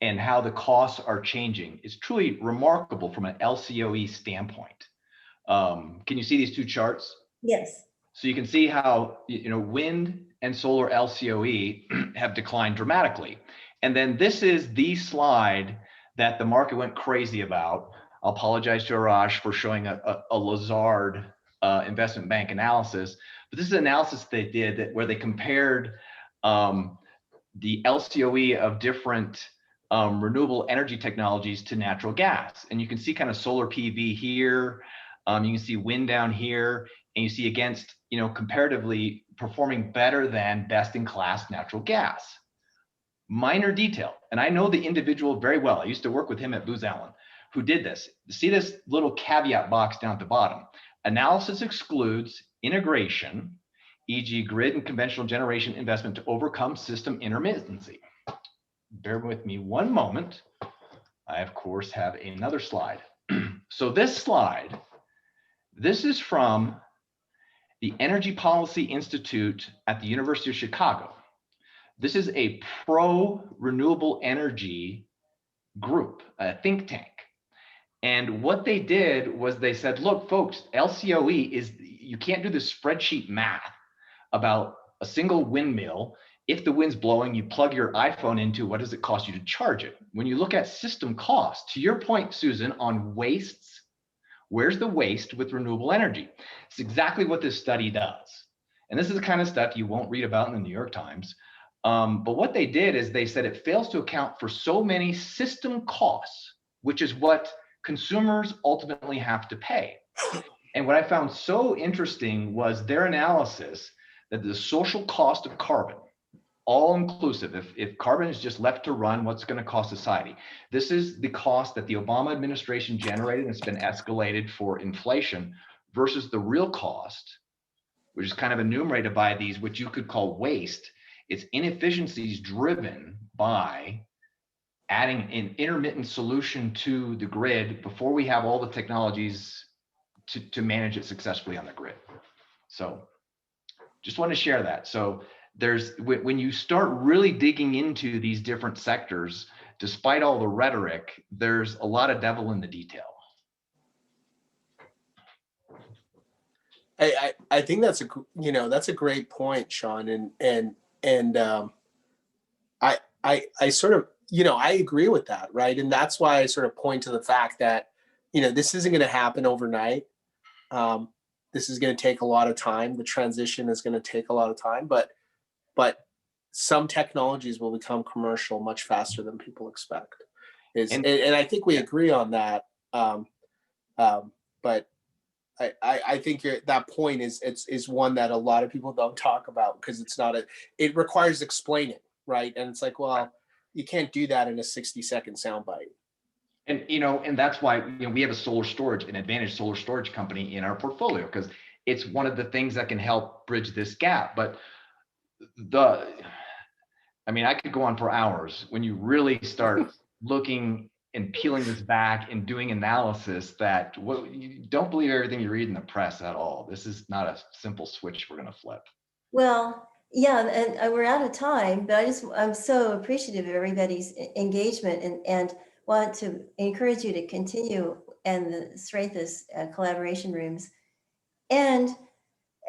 and how the costs are changing, it's truly remarkable from an LCOE standpoint. Can you see these two charts? Yes. So you can see how, you know, wind and solar LCOE have declined dramatically. And then this is the slide that the market went crazy about. I'll apologize to Arash for showing a Lazard investment bank analysis, but this is an analysis they did where they compared the LCOE of different renewable energy technologies to natural gas. And you can see kind of solar PV here. You can see wind down here, and you see against, comparatively performing better than best in class natural gas. Minor detail, and I know the individual very well. I used to work with him at Booz Allen, who did this. See this little caveat box down at the bottom. Analysis excludes integration, e.g. grid and conventional generation investment to overcome system intermittency. Bear with me one moment. I, of course, have another slide. So this slide, this is from the Energy Policy Institute at the University of Chicago. This is a pro-renewable energy group, a think tank. And what they did was they said, look, folks, LCOE is, you can't do this spreadsheet math about a single windmill. If the wind's blowing, you plug your iPhone into, what does it cost you to charge it? When you look at system cost, to your point, Susan, on wastes, where's the waste with renewable energy? It's exactly what this study does. And this is the kind of stuff you won't read about in the New York Times. But what they did is they said it fails to account for so many system costs, which is what consumers ultimately have to pay. And what I found so interesting was their analysis that the social cost of carbon, all inclusive, if carbon is just left to run, what's going to cost society? This is the cost that the Obama administration generated, and it's been escalated for inflation, versus the real cost, which is kind of enumerated by these, which you could call waste. It's inefficiencies driven by adding an intermittent solution to the grid before we have all the technologies to manage it successfully on the grid. So just want to share that. So there's, when you start really digging into these different sectors, despite all the rhetoric, there's a lot of devil in the detail. I think that's a great point, Sean, and I sort of, I agree with that, right? And that's why I sort of point to the fact that, this isn't going to happen overnight. This is going to take a lot of time. The transition is going to take a lot of time, but some technologies will become commercial much faster than people expect. And I think we agree on that. But I think that point is one that a lot of people don't talk about, because it requires explaining, right? And it's like, well, you can't do that in a 60-second soundbite. And and that's why we have an advanced solar storage company in our portfolio, because it's one of the things that can help bridge this gap. But I could go on for hours when you really start looking and peeling this back and doing analysis that you don't believe everything you read in the press at all. This is not a simple switch we're going to flip. Well, yeah, and we're out of time, but I'm so appreciative of everybody's engagement and want to encourage you to continue in the Strathis collaboration rooms, and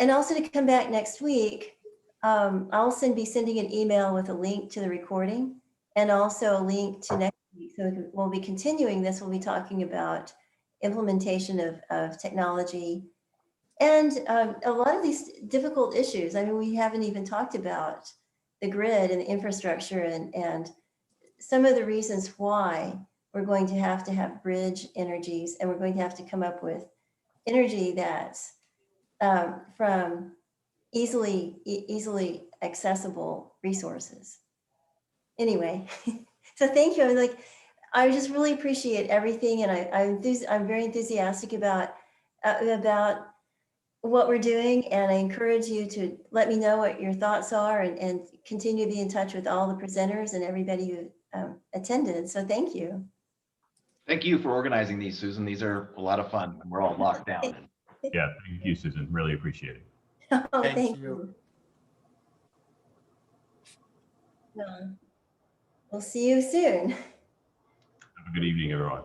also to come back next week. I'll be sending an email with a link to the recording and also a link to next week. So we'll be continuing this. We'll be talking about implementation of technology and a lot of these difficult issues. We haven't even talked about the grid and the infrastructure and some of the reasons why we're going to have bridge energies, and we're going to have to come up with energy that's from easily accessible resources. Anyway, so thank you. I just really appreciate everything, and I'm very enthusiastic about what we're doing, and I encourage you to let me know what your thoughts are, and continue to be in touch with all the presenters and everybody who attended. So thank you. Thank you for organizing these, Susan. These are a lot of fun. We're all locked down. Yeah, thank you, Susan. Really appreciate it. Oh, thank you. We'll see you soon. Have a good evening, everyone.